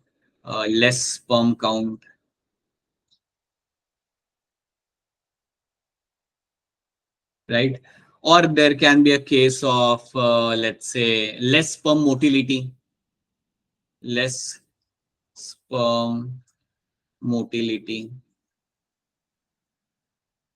less sperm count, right? Or there can be a case of let's say less sperm motility,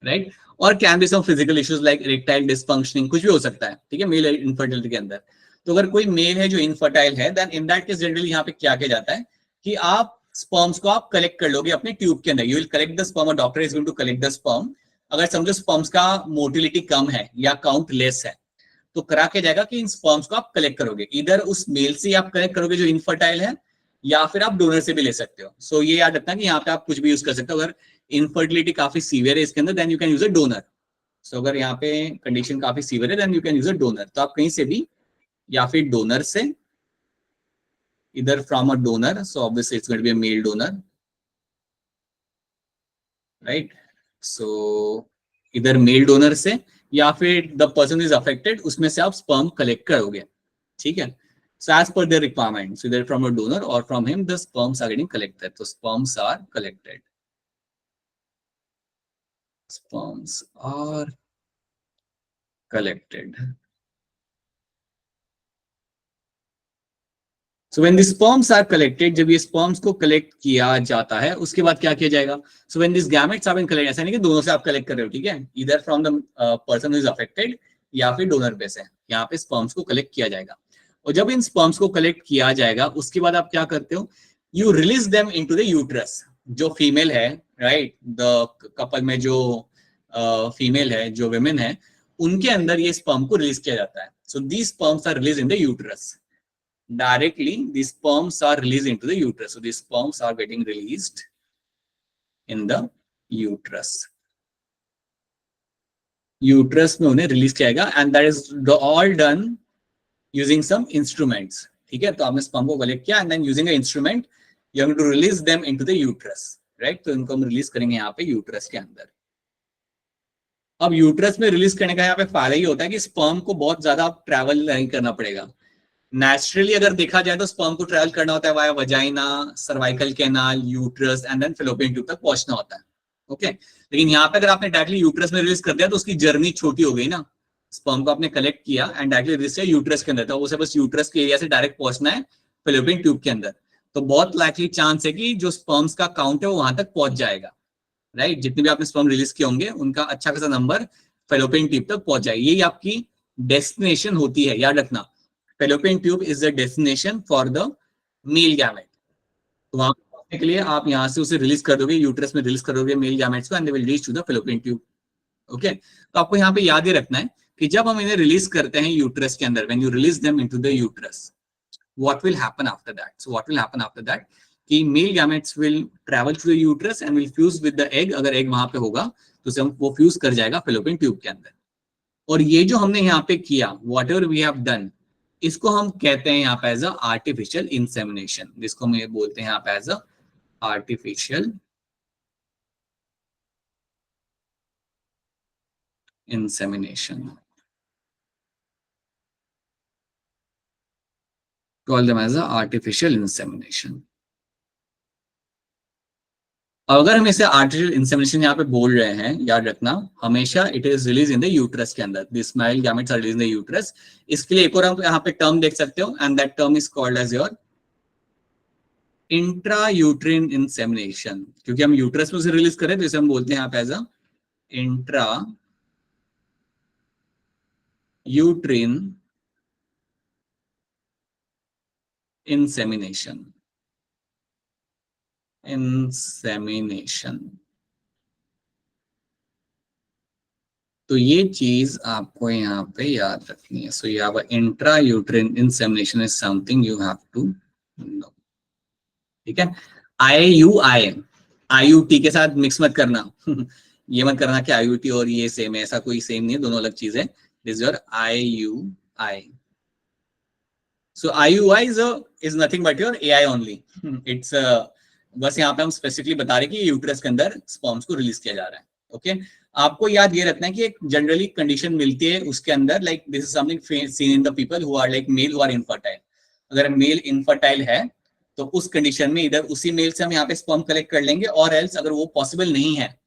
right? और can be some physical issues like erectile dysfunctioning, कुछ भी हो सकता है, ठीक है, male infertility के अंदर। तो अगर कोई मेल है जो इनफर्टाइल है, then in that case generally यहाँ पे क्या किया जाता है कि आप स्पर्म्स को आप कलेक्ट कर लोगे अपने ट्यूब के अंदर। You will collect the sperm, doctor is going to collect the sperm. अगर समझो स्पर्म्स का मोटिलिटी कम है या काउंट लेस है, तो करा के जाएगा कि इन स्पर्म्स को आप कलेक्ट करोगे, इधर उस मेल से आप कलेक्ट करोगे जो इनफर्टाइल है, या फिर आप डोनर से भी ले सकते हो। सो ये याद रखना कि यहाँ पे आप कुछ भी यूज कर सकते हो। अगर इनफर्टिलिटी काफी सीवियर है इसके अंदर, then you can use a donor. So अगर यहाँ पे कंडीशन काफी सीवियर है then you can use a donor. तो आप कहीं से भी, या फिर डोनर से, इधर from a donor, so obviously it's going to be a male donor, right. So इधर मेल डोनर से, या फिर द पर्सन इज अफेक्टेड उसमें से आप स्पर्म कलेक्ट करोगे. ठीक है. So as per their requirements, either from a donor or from him, the sperms are getting collected. So sperms are collected. Sperms are collected. So when the sperms are collected, जब ये sperms को collect किया जाता है, उसके बाद क्या किया जाएगा? So when these gametes have been collected, ऐसा नहीं कि दोनों से आप collect कर रहे हो, ठीक है? Either from the person who is affected या फिर donor पे से, यहाँ पे sperms को collect किया जाएगा. और जब इन स्पर्म्स को कलेक्ट किया जाएगा उसके बाद आप क्या करते हो? You release them into the uterus. जो फीमेल है, राइट, द कपल में जो फीमेल है, जो विमेन है, उनके अंदर ये स्पर्म को रिलीज किया जाता है. So these sperms are release in the uterus directly. These sperms are release into the uterus. So these sperms are getting released in the uterus. Uterus में उन्हें रिलीज किया जाएगा and that is all done using some instruments. ठीक है. तो आपने sperm को collect किया and then using an instrument you have to release them into the uterus, right? तो इनको हम रिलीज करेंगे यहाँ पे यूट्रस के अंदर. अब यूट्रस में रिलीज करने का यहाँ पे फायदा ही होता है कि स्पर्म को बहुत ज्यादा ट्रैवल नहीं करना पड़ेगा. नेचुरली अगर देखा जाए तो स्पर्म को ट्रैवल करना होता है via vagina, cervical canal, uterus and then fallopian tube तक पहुंचना होता है. ओके. लेकिन यहाँ पे अगर आपने डायरेक्टली यूट्रस में रिलीज कर दिया तो उसकी जर्नी छोटी हो गई ना. स्पर्म को आपने कलेक्ट किया एंड डायरेक्टली रिलीज किया यूट्रस के अंदर, तो उसे बस यूट्रस के एरिया से डायरेक्ट पहुंचना है फैलोपियन ट्यूब के अंदर. तो बहुत लाइकली चांस है कि जो स्पर्म्स का काउंट है वो वहां तक पहुंच जाएगा, राइट. जितने भी आपने स्पर्म रिलीज किए होंगे उनका अच्छा खासा नंबर फैलोपियन ट्यूब तक पहुंच जाएगा. यही आपकी डेस्टिनेशन होती है, याद रखना. Fallopian tube is the destination for the male gamete. तो वहां पहुंचने के लिए आप यहाँ से उसे रिलीज कर दोगे, यूट्रस में रिलीज कर दोगे मेल गैमेट्स को and they will reach to the fallopian tube. Okay. तो आपको यहाँ पे याद ही रखना है कि जब हम इन्हें रिलीज करते हैं यूट्रस के अंदर, when you release them into the uterus, what will happen after that? So what will happen after that कि male gametes will travel through the uterus and will fuse with the egg. अगर egg वहां पे होगा तो उसे वो fuse कर जाएगा फैलोपियन ट्यूब के अंदर. और ये जो हमने यहाँ पे किया, whatever we have done, इसको हम कहते हैं यहाँ पे एज अ आर्टिफिशियल इंसेमिनेशन. जिसको हम ये बोलते हैं यहाँ पे as a artificial insemination. Call them as a artificial insemination. अगर हम इसे आर्टिफिशियल इंसेमिनेशन यहाँ पे बोल रहे हैं, याद रखना हमेशा it is release in the uterus के अंदर. This male gametes are release in the uterus. इसके लिए एक और हम यहाँ पे टर्म देख सकते हो and that term is called as your intra uterine insemination. क्योंकि हम यूट्रस में उसे रिलीज करें तो इसे हम बोलते हैं यहाँ पे as a intra uterine insemination. तो ये चीज आपको यहाँ पे याद रखनी है. So you have intra uterine insemination is something you have to know. ठीक है. IUI के साथ मिक्स मत करना. ये मत करना कि IUT और ये सेम है, ऐसा कोई सेम नहीं है, दोनों अलग चीज है. This is your IUI. So IUI is nothing but your AI only. It's बस यहाँ पे हम स्पेसिफिकली बता रहे हैं कि यूट्रस के अंदर स्पर्म्स को रिलीज किया जा रहा है. ओके. आपको याद ये रखना है कि एक जनरली कंडीशन मिलती है उसके अंदर, like this is something seen in the people who are like male who are infertile. अगर मेल इनफर्टाइल है तो उस कंडीशन में इधर उसी मेल से हम यहाँ पे स्पर्म कलेक्ट कर लेंगे, और एल्स अगर वो पॉसिबल नहीं है,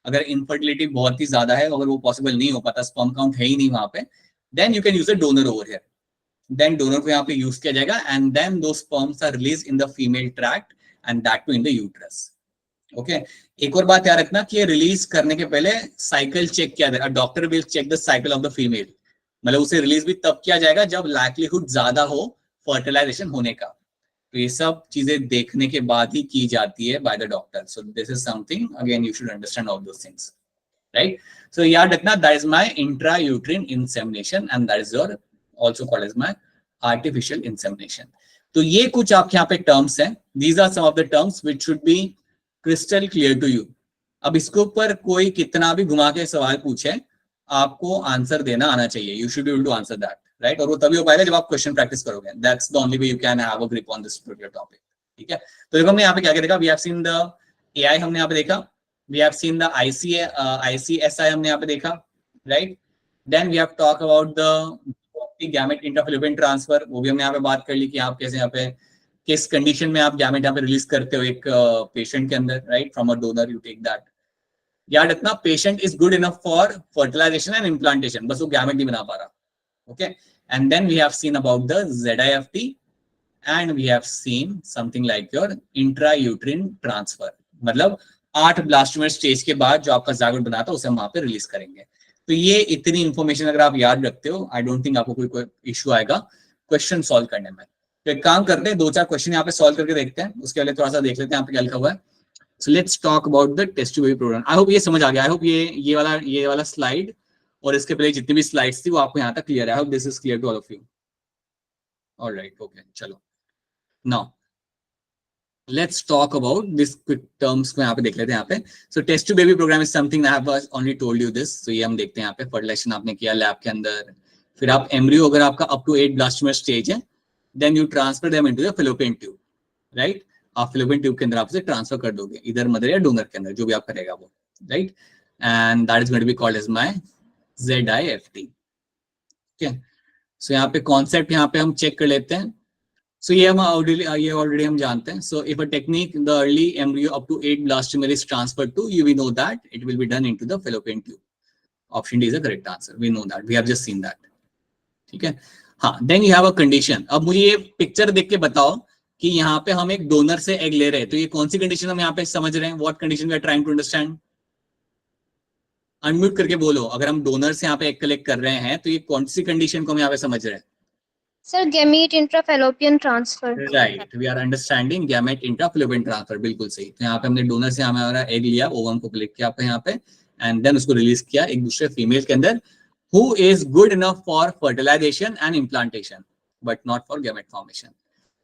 अगर इनफर्टिलिटी बहुत ही ज्यादा है, अगर वो पॉसिबल नहीं हो पाता, स्पर्म काउंट है ही नहीं वहां पे, then you can use a donor over here. Then donor को यहाँ पे यूज किया जाएगा and then those sperms are release in the female tract and that too in the uterus. Okay. एक और बात याद रखना कि रिलीज करने के पहले साइकिल चेक किया जाएगा. Doctor will check the cycle of the female. मतलब उसे रिलीज भी तब किया जाएगा जब लाइक्लीहुड ज्यादा हो फर्टिलाइजेशन होने का. तो ये सब चीजें देखने के बाद ही की जाती है by the doctor. So this is something again you should understand all those things, right. So याद रखना that is my intra uterine insemination and that is your also called as my artificial insemination. तो ये कुछ आपके यहाँ पे terms हैं. These are some of the terms which should be crystal clear to you. अब इसके ऊपर कोई कितना भी घुमा के सवाल पूछे, आपको आंसर देना आना चाहिए. You should be able to answer that, right. और वो तभी हो पाएगा जब आप क्वेश्चन प्रैक्टिस करोगे. That's the only way you can have a grip on this particular topic. ठीक है. तो देखो हमने यहाँ पे क्या क्या देखा. We have seen the AI, हमने यहाँ पे देखा. We have seen the ICSI हमने यहाँ पे देखा, right. Then we have talk about the gamete intrafallopian transfer. वो भी हमने यहाँ पे बात कर ली कि आप कैसे यहाँ पे किस कंडीशन में आप गैमेट यहाँ पे रिलीज करते हो एक पेशेंट के अंदर, right. From a donor you take that. याद रखना, patient is good enough for fertilisation and implantation, बस वो गैमेट नहीं बना पा रहा. Okay. And then we have seen about the ZIFT and we have seen something like your intrauterine transfer. मतलब 8 blastomere stage के बाद जो आपका जायगोट बना था उसे हम वहां पे रिलीज करेंगे. तो ये इतनी इंफॉर्मेशन अगर आप याद रखते हो, आई डोंट थिंक आपको कोई इश्यू आएगा क्वेश्चन सॉल्व करने में. तो एक काम करते हैं, 2-4 क्वेश्चन यहाँ पे सॉल्व करके देखते हैं. उसके पहले थोड़ा सा देख लेते हैं यहाँ पे क्या लिखा हुआ है. So let's talk about the test tube baby program. I hope ये समझ आ गया. I hope ये वाला स्लाइड और इसके पहले जितनी भी स्लाइड्स थी वो आपको यहाँ तक क्लियर है. I hope this is clear to all of you. All right, okay, चलो. Now let's talk about this quick terms को यहाँ पे देख लेते हैं यहाँ पे. So test tube baby program is something I have only told you this. So ये हम देखते हैं यहाँ पे फर्टिलाइजेशन आपने किया लैब के अंदर. फिर आप एम्ब्रियो अगर आपका up to 8 ब्लास्टोमर स्टेज है, then you transfer them into the fallopian tube, right? आप फिलोपियन ट्यूब के अंदर आप उसे ट्रांसफर कर दोगे, इधर मदर या डोनर के अंदर, जो भी आप करेगा वो, right. And that is going to be called as my ZIFT. ठीक है. सो यहाँ पे कॉन्सेप्ट यहाँ पे हम चेक कर लेते हैं. सो ये ऑलरेडी हम जानते हैं. So if a technique the early embryo up to 8 blastomere is transferred to, you we know that it will be done into the fallopian tube. Option D is the correct answer. We know that. We have just seen that. ठीक है. हाँ, then you have a condition. अब मुझे ये picture देख के बताओ कि यहाँ पे हम एक डोनर से एग ले रहे हैं, तो ये कौन सी कंडीशन हम यहाँ पे समझ रहे हैं. What condition we are trying to understand. Unmute करके बोलो. अगर हम डोनर से यहाँ पे एग कलेक्ट कर रहे हैं तो ये कौन सी कंडीशन को हम यहाँ पे समझ रहे हैं. Sir, gamete intrafallopian transfer. Right, we are understanding gamete intrafallopian transfer. बिल्कुल सही. तो यहाँ पे हमने डोनर से हमारा एग लिया, ओवम को कलेक्ट किया यहाँ पे, एंड देन उसको रिलीज किया एक दूसरे फीमेल के अंदर, who is good enough for fertilization and implantation but not for gamete formation.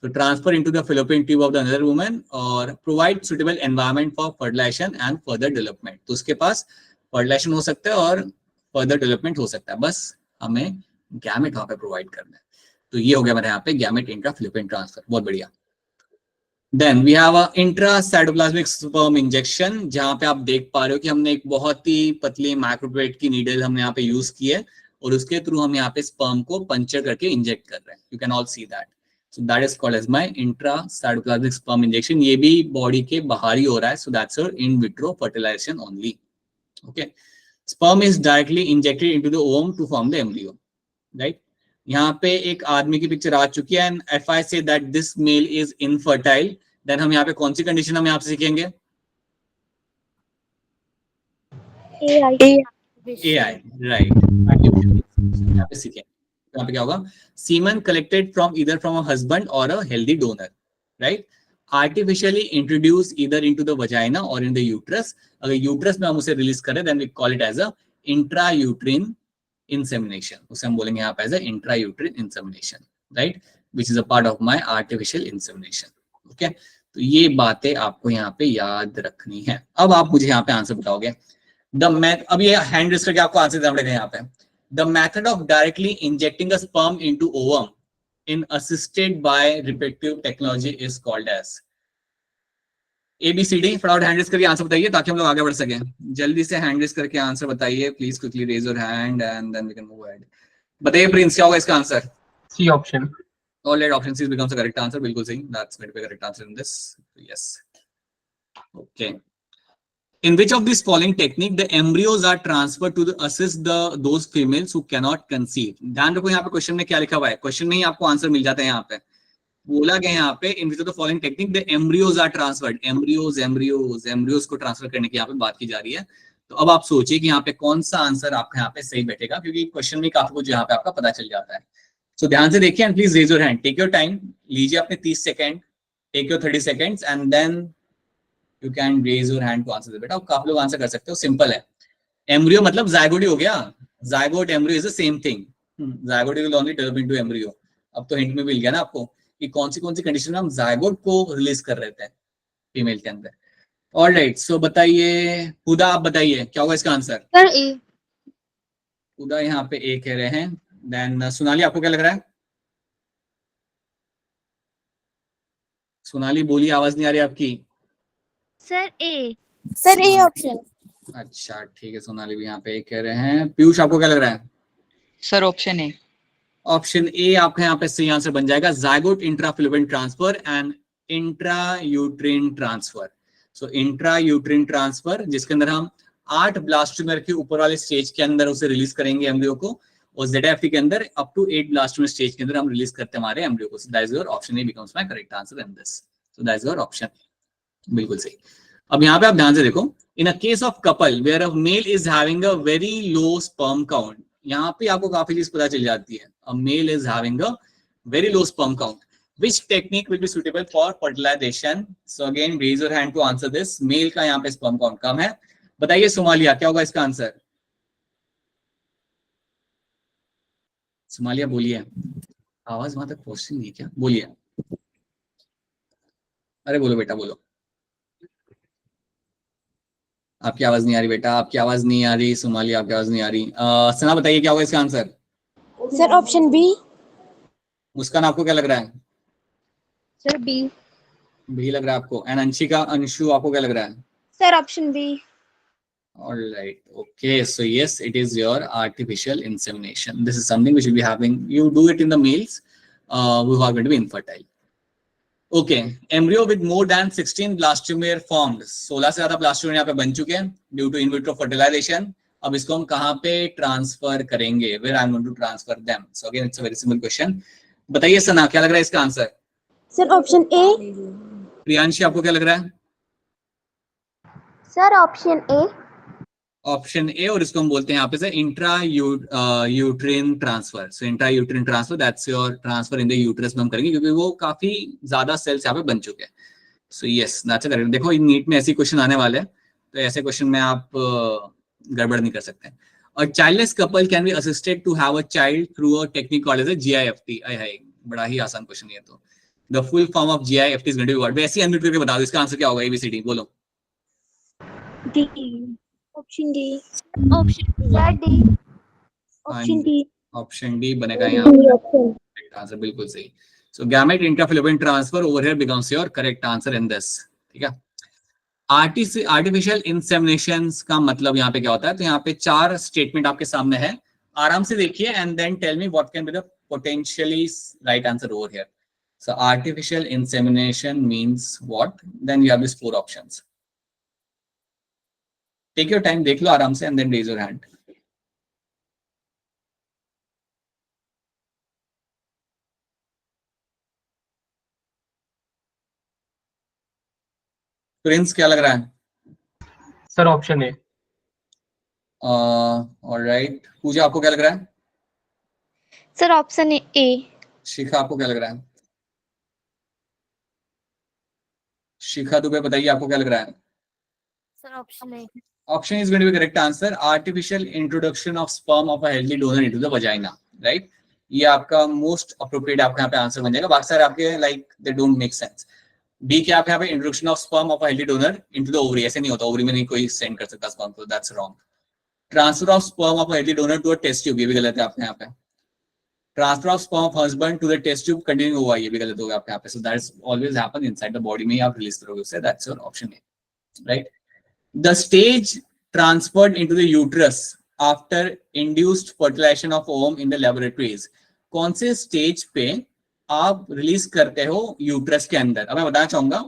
To transfer into the fallopian tube of the another woman or provide suitable environment for fertilization and further development. तो उसके पास fertilization हो सकता है और further development हो सकता है, बस हमें gamete वहाँ पे provide करना है. तो ये हो गया हमारे यहाँ पे gamete intrafallopian transfer. बहुत बढ़िया. Then we have a intracytoplasmic sperm injection, जहाँ पे आप देख पा रहे हो कि हमने एक बहुत ही पतली माइक्रोप्लेट की नीडल हमने यहाँ पे यूज की है और उसके थ्रू हम यहाँ पे स्पर्म को पंचर करके इंजेक्ट कर रहे हैं. You can all see that. So that is called as my intracytoplasmic sperm injection. ये भी बॉडी के बाहर ही हो रहा है. So that's your in vitro fertilization only. Okay. Sperm is directly injected into the ovum to form the embryo, right. यहाँ पे एक आदमी की पिक्चर आ चुकी है. And if I say that this male is infertile, then हम यहाँ पे कौन सी कंडीशन हम यहाँ पे सीखेंगे. AI, right. यहाँ पे सीखेंगे. यहाँ पे क्या होगा. Semen collected from either from a husband और a healthy donor, right. Artificially introduce either into the vagina और इन द यूट्रस. अगर यूट्रस में हम उसे रिलीज करें, then we call it as a intrauterine insemination. उसे हम बोलेंगे यहाँ पे as a intrauterine insemination, right, which is a part of my artificial insemination. Okay, तो ये बातें आपको यहाँ पे याद रखनी है. अब आप मुझे यहाँ पे आंसर बताओगे. अब ये हैंड रेज करके आपको आंसर देना पड़ेगा यहाँ पे. The method of directly injecting a sperm into ovum in assisted by reproductive technology is called as ABCD. फटाफट हैंड रेज करके आंसर बताइए ताकि हम लोग आगे बढ़ सकें. जल्दी से हैंड रेज करके आंसर बताइए please. Quickly raise your hand and then we can move ahead. बताइए प्रिंस, क्या होगा इसका answer. C option. All right, option C becomes the correct answer. बिल्कुल सही. That's going to be the correct answer in this. Yes. Okay. In which of these following technique the embryos are transferred to assist those females who cannot conceive. ध्यान रखो यहाँ पे question में क्या लिखा हुआ है. क्वेश्चन में ही आपको आंसर मिल जाता है. यहाँ पे बोला गया यहाँ पे in which of the following technique the embryos are transferred. Embryos को ट्रांसफर करने की यहाँ पे बात की जा रही है. तो अब आप सोचिए कि यहाँ पे कौन सा आंसर आपका यहाँ पे सही बैठेगा, क्योंकि क्वेश्चन में काफी कुछ यहाँ पे आपका पता चल जाता है. सो ध्यान से देखिए and please raise your hand. Take your time, लीजिए अपने 30 second, take your 30 seconds and then you can raise your hand to answer. बेटा काफी लोग आंसर कर सकते हो. सिंपल है. एम्ब्रियो मतलब जायगोट ही हो गया. Zygote embryo is the same thing. Zygote will only develop into embryo. अब तो हिंट में मिल गया ना आपको कि कौन सी कंडीशन में हम जायगोट को रिलीज कर रहे थे फीमेल के अंदर. ऑलराइट, सो बताइए हुदा, आप बताइए क्या होगा इसका आंसर? सर ए। हुदा यहाँ पे ए कह रहे हैं। देन सोनाली, आपको क्या लग रहा है? सोनाली बोलिए, आवाज नहीं आ रही आपकी। Sir A. Sir A option. अच्छा ठीक है, सोनाली भी यहाँ पे ए कह रहे हैं। पीयूष, आपको क्या लग रहा है? Sir option A. Option A आपका यहाँ पे सही आंसर बन जाएगा, zygote intrafallopian transfer and intrauterine transfer. So intrauterine transfer, जिसके अंदर हम 8 ब्लास्टोमर के ऊपर वाले स्टेज के अंदर उसे रिलीज करेंगे एम्ब्रियो को, और ZFT के अंदर अप टू 8 ब्लास्टोमर स्टेज के अंदर हम रिलीज करते हैं हमारे एम्ब्रियो को। So that is your option A becomes my correct answer in this. So that is your option, बिल्कुल सही। अब यहाँ पे आप ध्यान से देखो, in a case of couple where a male is having a very low sperm count, यहाँ पे आपको काफी चीज पता चल जाती है। A male is having a very low sperm count, which technique will be suitable for fertilization? So again raise your hand to answer this. Male का यहाँ पे स्पर्म काउंट कम है। बताइए सोमालिया, क्या होगा इसका आंसर? सोमालिया बोलिए, आवाज वहां तक पहुंचती नहीं है क्या? बोलिए, अरे बोलो बेटा बोलो। आपकी आवाज नहीं आ रही बेटा, आपकी आवाज नहीं आ रही। सोमालिया, आपकी आवाज नहीं आ रही। सना बताइए क्या होगा इसका answer? Sir option B. Muskaan, आपको क्या लग रहा है? Sir B. बी लग रहा है आपको। एंड अंशिका, अंशु, आपको क्या लग रहा है? Sir option B. All right. Okay. So yes, it is your artificial insemination. This is something which will be happening. You do it in the males who are going to be infertile. Okay. Embryo with more than 16 blastomere formed. 16 से ज्यादा ब्लास्टोमेर यहाँ पे बन चुके हैं due to in vitro fertilization. अब इसको हम कहाँ पे ट्रांसफर करेंगे? Where I'm going to transfer them. So again, it's a very simple question. बताइए सना, क्या लग रहा है इसका आंसर? सर ऑप्शन ए। प्रियांशी, आपको क्या लग रहा है? Sir option A. ऑप्शन ए, और इसको हम बोलते हैं यहाँ पे से intra uterine transfer. So intrauterine transfer, that's your transfer in the uterus में हम करेंगे, क्योंकि वो काफी ज्यादा सेल्स यहाँ पे बन चुके हैं। सो यस, दैट्स करेक्ट। देखो नीट में ऐसे क्वेश्चन आने वाले हैं, तो ऐसे क्वेश्चन में आप गड़बड़ नहीं कर सकते। और childless couple can be assisted to have a child through a technique called as GIFT। Hi, बड़ा ही आसान क्वेश्चन है तो। The full form of GIFT is going to be what? वैसे ही अनम्यूट करके बता दो, इसका आंसर क्या होगा? ABCD बोलो। D. Option D. Option sir D. Option D. Option D बनेगा यहाँ पे आंसर, बिल्कुल सही। So gamete intrafallopian transfer over here becomes your correct answer in this. ठीक है। आर्टिफिशियल इंसेमिनेशन का मतलब यहाँ पे क्या होता है? तो यहाँ पे 4 स्टेटमेंट आपके सामने है, आराम से देखिए and then tell me what can be the potentially right answer over here. So artificial insemination means what? Then you have this 4 options. Take your time, देख लो आराम से and then raise your hand. Prince, क्या लग रहा है? Sir option A. Alright, Puja, आपको क्या लग रहा है? सर ऑप्शन ए। शिखा, आपको क्या लग रहा है? शिखा दुबे, बताइए आपको क्या लग रहा है? Sir option A. Option is going to be correct answer. Artificial introduction of sperm of a healthy donor into the vagina, right? ये आपका मोस्ट अप्रोप्रिएट आपका यहाँ पे आंसर बन जाएगा। बाकी सारे आपके like they don't make sense. B क्या आप यहाँ पे introduction of sperm of a healthy donor into the ovary, ऐसे नहीं होता, ओवरी में नहीं कोई सेंड कर सकता स्पर्म को, that's wrong. Transfer of sperm of a healthy donor to a test tube, ये भी गलत है आपके यहाँ पे। Transfer of sperm of husband to the test tube continue हुआ, ये भी गलत होगा आपके यहाँ पे। So that's always happen inside the body में ही आप रिलीज करोगे उसे, that's your option A, right. The stage transferred into the uterus after induced fertilization of ovum in the laboratories, कौन से स्टेज पे आप रिलीज करते हो यूट्रस के अंदर? अब मैं बताना चाहूंगा,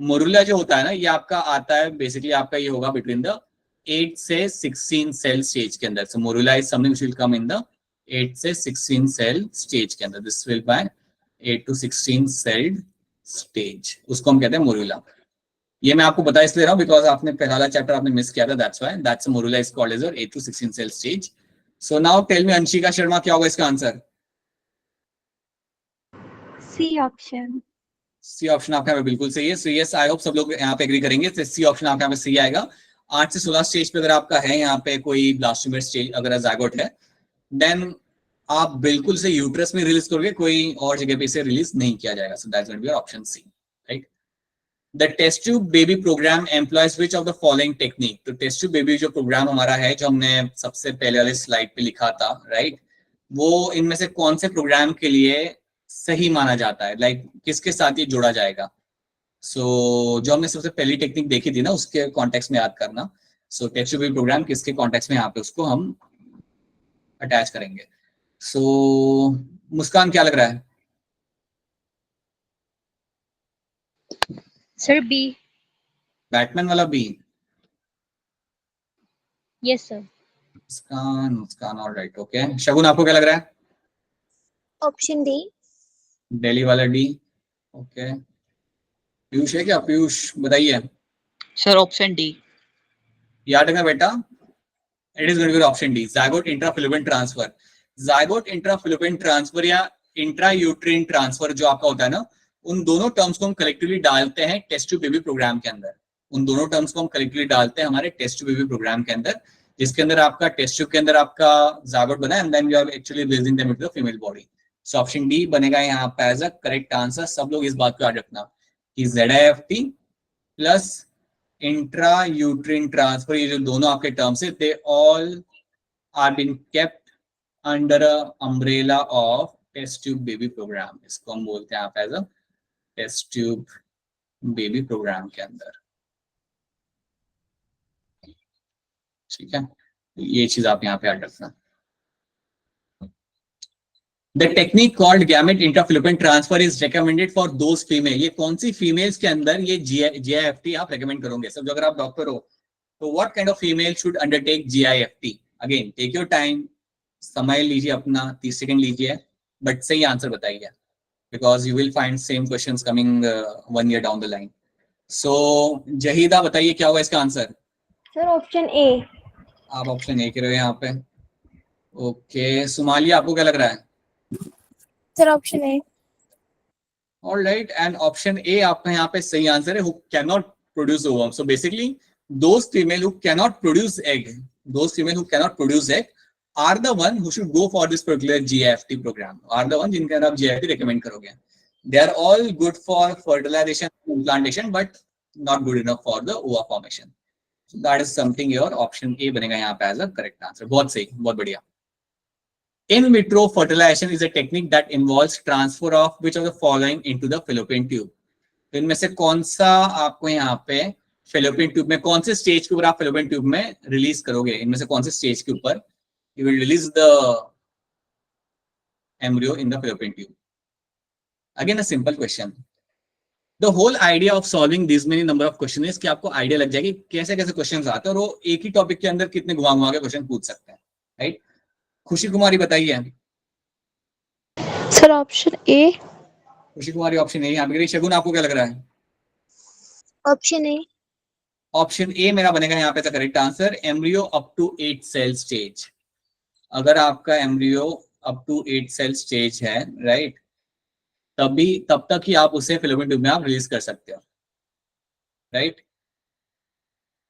मोरुला जो होता है ना, ये आपका आता है बेसिकली, आपका ये होगा बिटवीन द 8 से 16 सेल स्टेज के अंदर। So morula is something which will come in the 8 से 16 सेल स्टेज के अंदर। This will by 8 to 16 cell stage, उसको हम कहते हैं मोरुला। ये मैं आपको बता इसलिए रहा हूं बिकॉज आपने पहला चैप्टर आपने मिस किया था, that's why that's morula is called as 8 to 16 cell stage. So now tell me Anshika Sharma, क्या होगा इसका answer? C option. C option आपके यहाँ पे बिल्कुल सही है। सो यस, आई होप सब लोग यहाँ पे एग्री करेंगे। तो सी ऑप्शन आपके यहाँ पे सही आएगा। 8 से 16 स्टेज पे अगर आपका है यहाँ पे कोई ब्लास्टोमेर स्टेज अगर जायगोट है, देन आप बिल्कुल से यूट्रस में रिलीज करोगे, कोई और जगह पे इसे रिलीज नहीं किया जाएगा। So that's going to be your option C, right. The test tube baby program employs which of the following technique. तो टेस्ट ट्यूब बेबी जो प्रोग्राम हमारा है, जो हमने सबसे पहले वाले स्लाइड पे लिखा था, राइट, वो इनमें से कौन से प्रोग्राम के लिए सही माना जाता है, लाइक किसके साथ ये जोड़ा जाएगा। सो जो हमने सबसे पहली टेक्निक देखी थी ना, उसके कॉन्टेक्स्ट में याद करना। सो टेस्ट ट्यूब बेबी प्रोग्राम किसके कॉन्टेक्स्ट में यहाँ पे उसको हम अटैच करेंगे। सो मुस्कान क्या लग रहा है? Sir B. बैटमैन वाला B. Yes sir. Muskaan alright, okay. Shagun आपको क्या लग रहा है? Option D. दिल्ली वाला डी, ओके। पीयूष है क्या? पीयूष बताइए। Sir option D. याद रखना बेटा, it is going to be option D, zygote intrafilament transfer. Zygote intrafilament transfer या इंट्रायूट्रिन ट्रांसफर जो आपका होता है ना, उन दोनों टर्म्स को हम कलेक्टिवली डालते हैं टेस्ट ट्यूब बेबी प्रोग्राम के अंदर। उन दोनों टर्म्स को हम कलेक्टिवली डालते हैं हमारे टेस्ट ट्यूब बेबी प्रोग्राम के अंदर, जिसके अंदर आपका टेस्ट ट्यूब के अंदर आपका ज़ायगोट बना है and then you are actually releasing them into the female body. So option D बनेगा यहाँ पे एज अ करेक्ट आंसर। सब लोग इस बात को याद रखना कि ZIFT प्लस इंट्रायूट्रिन ट्रांसफर, ये जो दोनों आपके टर्म्स है, they all are been kept under a umbrella of test tube baby program. इसको हम बोलते हैं आप as a test tube baby program के अंदर, ठीक है। ये चीज आप यहाँ पे याद रखना। The technique called gamete intrafallopian transfer is recommended for those female। ये कौन सी फीमेल्स के अंदर ये GIFT आप रेकमेंड करोगे? सब अगर आप डॉक्टर हो तो what kind of female should undertake GIFT? Again, take your time, समय लीजिए अपना, 30 सेकंड लीजिए, बट सही आंसर बताइए, because you will find same questions coming 1 year down the line. So Zahida बताइए क्या होगा इसका आंसर? सर ऑप्शन ए। आप ऑप्शन ए कह रहे हो यहाँ पे, ओके। सुमालिया आपको क्या लग रहा है? Sir option A. Alright, and option A आपका यहाँ पे सही आंसर है, who cannot produce ovum. So basically, those female who cannot produce egg are the one who should go for this particular GIFT program, are the one जिनके अंदर आप GIFT recommend करोगे. They are all good for fertilization and implantation, but not good enough for the ova formation. So that is something your option A बनेगा यहाँ पे as a correct answer. बहुत सही, बहुत बढ़िया. In vitro fertilization is a technique that involves transfer of which of the following into the fallopian tube. तो इनमें से कौन सा आपको यहाँ पे fallopian tube में कौन से स्टेज के ऊपर आप fallopian tube में रिलीज करोगे? इनमें से कौन से स्टेज के ऊपर you will release the embryo in the fallopian tube? Again, a simple question. The whole idea of solving this many number of questions is कि आपको आइडिया लग जाएगी कैसे कैसे क्वेश्चन आते हैं और वो एक ही टॉपिक के अंदर कितने घुमा घुमा के क्वेश्चन पूछ सकते हैं, राइट? खुशी कुमारी बताइए। सर ऑप्शन ए। खुशी कुमारी ऑप्शन ए यहाँ पे। शगुन आपको क्या लग रहा है? Option A. ऑप्शन ए मेरा बनेगा यहाँ पे correct answer. Embryo up to 8 cell stage. अगर आपका embryo up to 8 cell stage है, राइट, तब तक ही आप उसे fallopian tube में आप रिलीज कर सकते हो, right?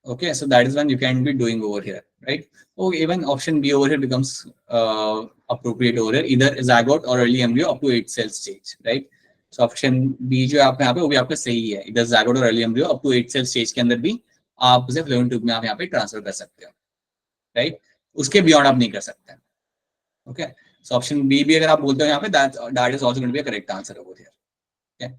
Okay, so that is when you can be doing over here, right? Oh, even option B over here becomes appropriate over here, either zygote or early embryo up to 8 cell stage, right? So option B जो आपका यहाँ पे वो भी आपका सही है, either zygote or early embryo up to 8 cell stage के अंदर भी आप उसे fallopian tube में आप यहाँ पे ट्रांसफर कर सकते हो, right? उसके बियॉन्ड आप नहीं कर सकते, okay? So option B भी अगर आप बोलते हो यहाँ पे that is also going to be a correct answer over here, okay?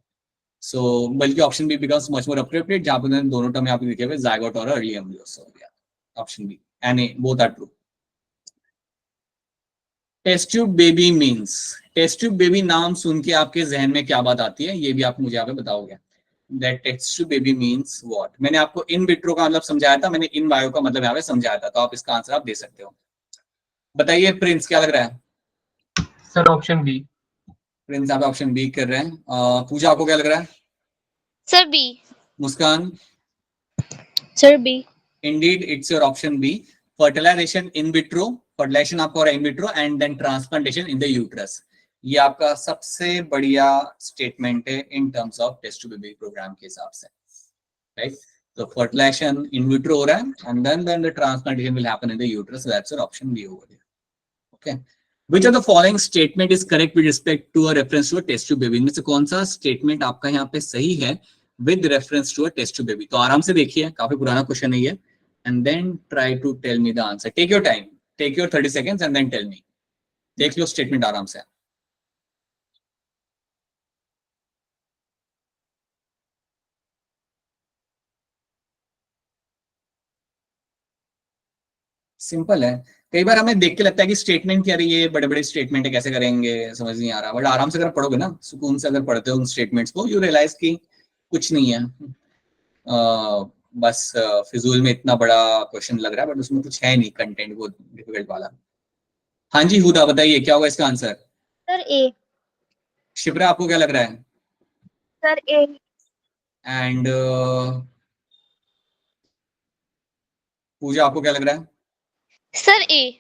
So बल्कि option B becomes much more appropriate जहाँ पे दोनों टर्म यहाँ पे लिखे हुए zygote और early embryo. So yeah, option B and A both are true. Test tube baby means, test tube baby नाम सुन के आपके जहन में क्या बात आती है, ये भी आप मुझे यहाँ पे बताओगे. That test tube baby means what? मैंने आपको इन विट्रो का मतलब समझाया था, मैंने इन बायो का मतलब यहाँ पे समझाया था, तो आप इसका आंसर आप दे सकते हो. बताइए प्रिंस क्या लग रहा है? Sir option B. प्रिंस आप ऑप्शन बी कर रहे हैं. पूजा आपको क्या लग रहा है? Sir B. Muskan? Sir B. Indeed, it's your option B. Fertilization in vitro, fertilization आपका हो रहा है in vitro and then transplantation in the uterus. ये आपका सबसे बढ़िया स्टेटमेंट है in terms of test tube baby program के हिसाब से, right? So fertilization in vitro हो रहा है and then the transplantation will happen in the uterus. So that's your option B over here. Okay. Which of the following statement is correct with respect to a reference to a test tube baby? इनमें से कौन सा statement आपका यहाँ पे सही है with reference to a test tube baby. तो आराम से देखिए, काफी पुराना क्वेश्चन है ये, and then try to tell me the answer. Take your time, take your 30 seconds and then tell me. देख लो स्टेटमेंट आराम से. सिंपल है. कई बार हमें देख के लगता है कि स्टेटमेंट क्या रही है, बड़े बड़े स्टेटमेंट है, कैसे करेंगे, समझ नहीं आ रहा. बट आराम से अगर पढ़ोगे ना, सुकून से अगर पढ़ते हो उन स्टेटमेंट्स को, यू रियलाइज कि कुछ नहीं है. बस फिजूल में इतना बड़ा क्वेश्चन लग रहा है, बट उसमें कुछ है नहीं कंटेंट वो डिफिकल्ट वाला. हाँ जी हुदा, बताइए क्या होगा इसका आंसर. सर ए. शिप्रा आपको क्या लग रहा है. Sir A. एंड पूजा आपको क्या लग रहा है. Sir A.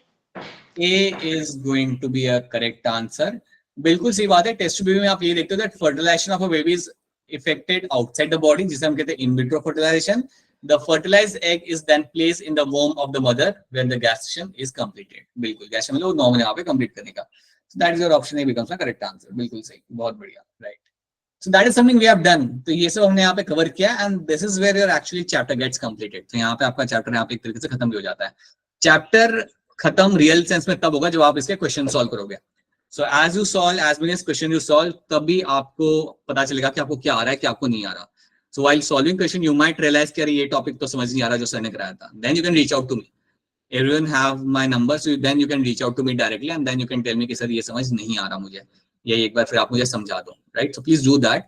A is going to be a correct answer. बिल्कुल सही बात है. टेस्ट बेबी में आप ये देखते हो that fertilization of a baby is effected outside the body, जिसे हम कहते हैं in vitro fertilization. The fertilized egg is then placed in the womb of the mother when the gestation is completed. बिल्कुल gestation मतलब वो 9 महीने यहाँ पे complete करने का. So that is your option A becomes the correct answer. बिल्कुल सही, बहुत बढ़िया, right? So that is something we have done. तो ये सब हमने यहाँ पे cover किया and this is where your actually chapter gets completed. तो यहाँ पे आपका chapter यहाँ पे एक तरीके से खत्म भी हो जाता है. Chapter खत्म रियल सेंस में तब होगा जब आप इसके क्वेश्चन सॉल्व करोगे. So as you solve as many question you solve, तभी आपको पता चलेगा कि आपको क्या आ रहा है, क्या आपको नहीं आ रहा. So while solving question you might realize कि ये टॉपिक तो समझ नहीं आ रहा जो सर ने कराया था. Then you can reach out to me. Everyone have my number, so then you can reach out to me directly and then you can tell me कि सर ये समझ नहीं आ रहा मुझे, ये एक बार फिर आप मुझे समझा दो, right. So please do that.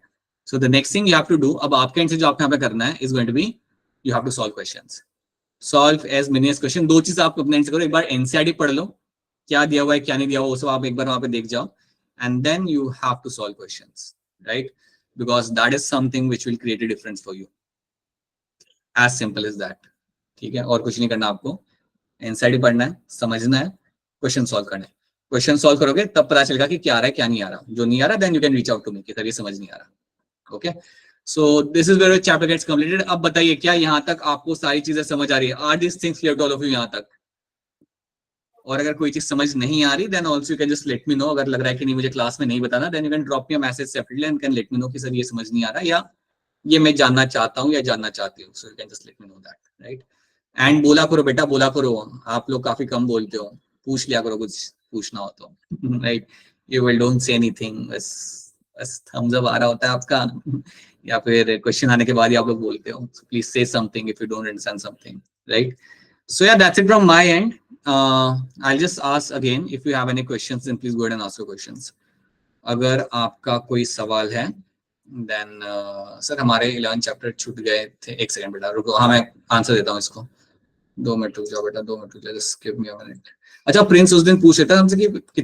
So the next thing you have to do, अब आपके एंड से जो आपको यहाँ पे करना है is going to be you have to solve questions. Solve as many as question. दो चीज आप अपने एंड से करो. एक बार एनसीईआरटी पढ़ लो, क्या दिया हुआ है क्या नहीं दिया हुआ, वो सब आप एक बार वहां पे देख जाओ and then you have to solve questions, right, because that is something which will create a difference for you. As simple as that. ठीक है, और कुछ नहीं करना आपको. एनसीईआरटी पढ़ना है, समझना है, क्वेश्चन सॉल्व करना है. क्वेश्चन सॉल्व करोगे तब पता चलेगा कि क्या आ रहा है क्या नहीं आ रहा. जो नहीं आ रहा then you can reach out to me कि सर ये समझ नहीं आ रहा. Okay, so this is where chapter gets completed. अब बताइए क्या यहाँ तक आपको सारी चीजें समझ आ रही है. Are this things clear to all of you यहाँ तक. और अगर कोई चीज समझ नहीं आ रही then also you can just let me know. अगर लग रहा है कि नहीं मुझे क्लास में नहीं बताना, then you can drop me a message separately and can let me know कि सर ये समझ नहीं आ रहा या ये मैं जानना चाहता हूँ या जानना चाहती हूँ. So you can just let me know that, right. And बोला करो बेटा, बोला करो. आप लोग काफी कम बोलते हो, पूछ लिया करो कुछ पूछना हो तो, right. You will don't say anything, बस थम्स अप आ रहा होता है आपका या फिर क्वेश्चन आने के बाद ही आप लोग बोलते हो. सो प्लीज से something if you don't understand something, right. So yeah, that's it from my end. I'll just ask again if you have any questions, then please go ahead and ask your questions. अगर आपका कोई सवाल है, then sir हमारे 11 chapter छूट गए थे. एक सेकंड बेटा रुको, हाँ मैं आंसर देता हूँ इसको. 2 मिनट रुक जाओ बेटा, 2 मिनट रुक जाओ, just give me a minute. अच्छा प्रिंस उस दिन पूछ रहा था हमसे कि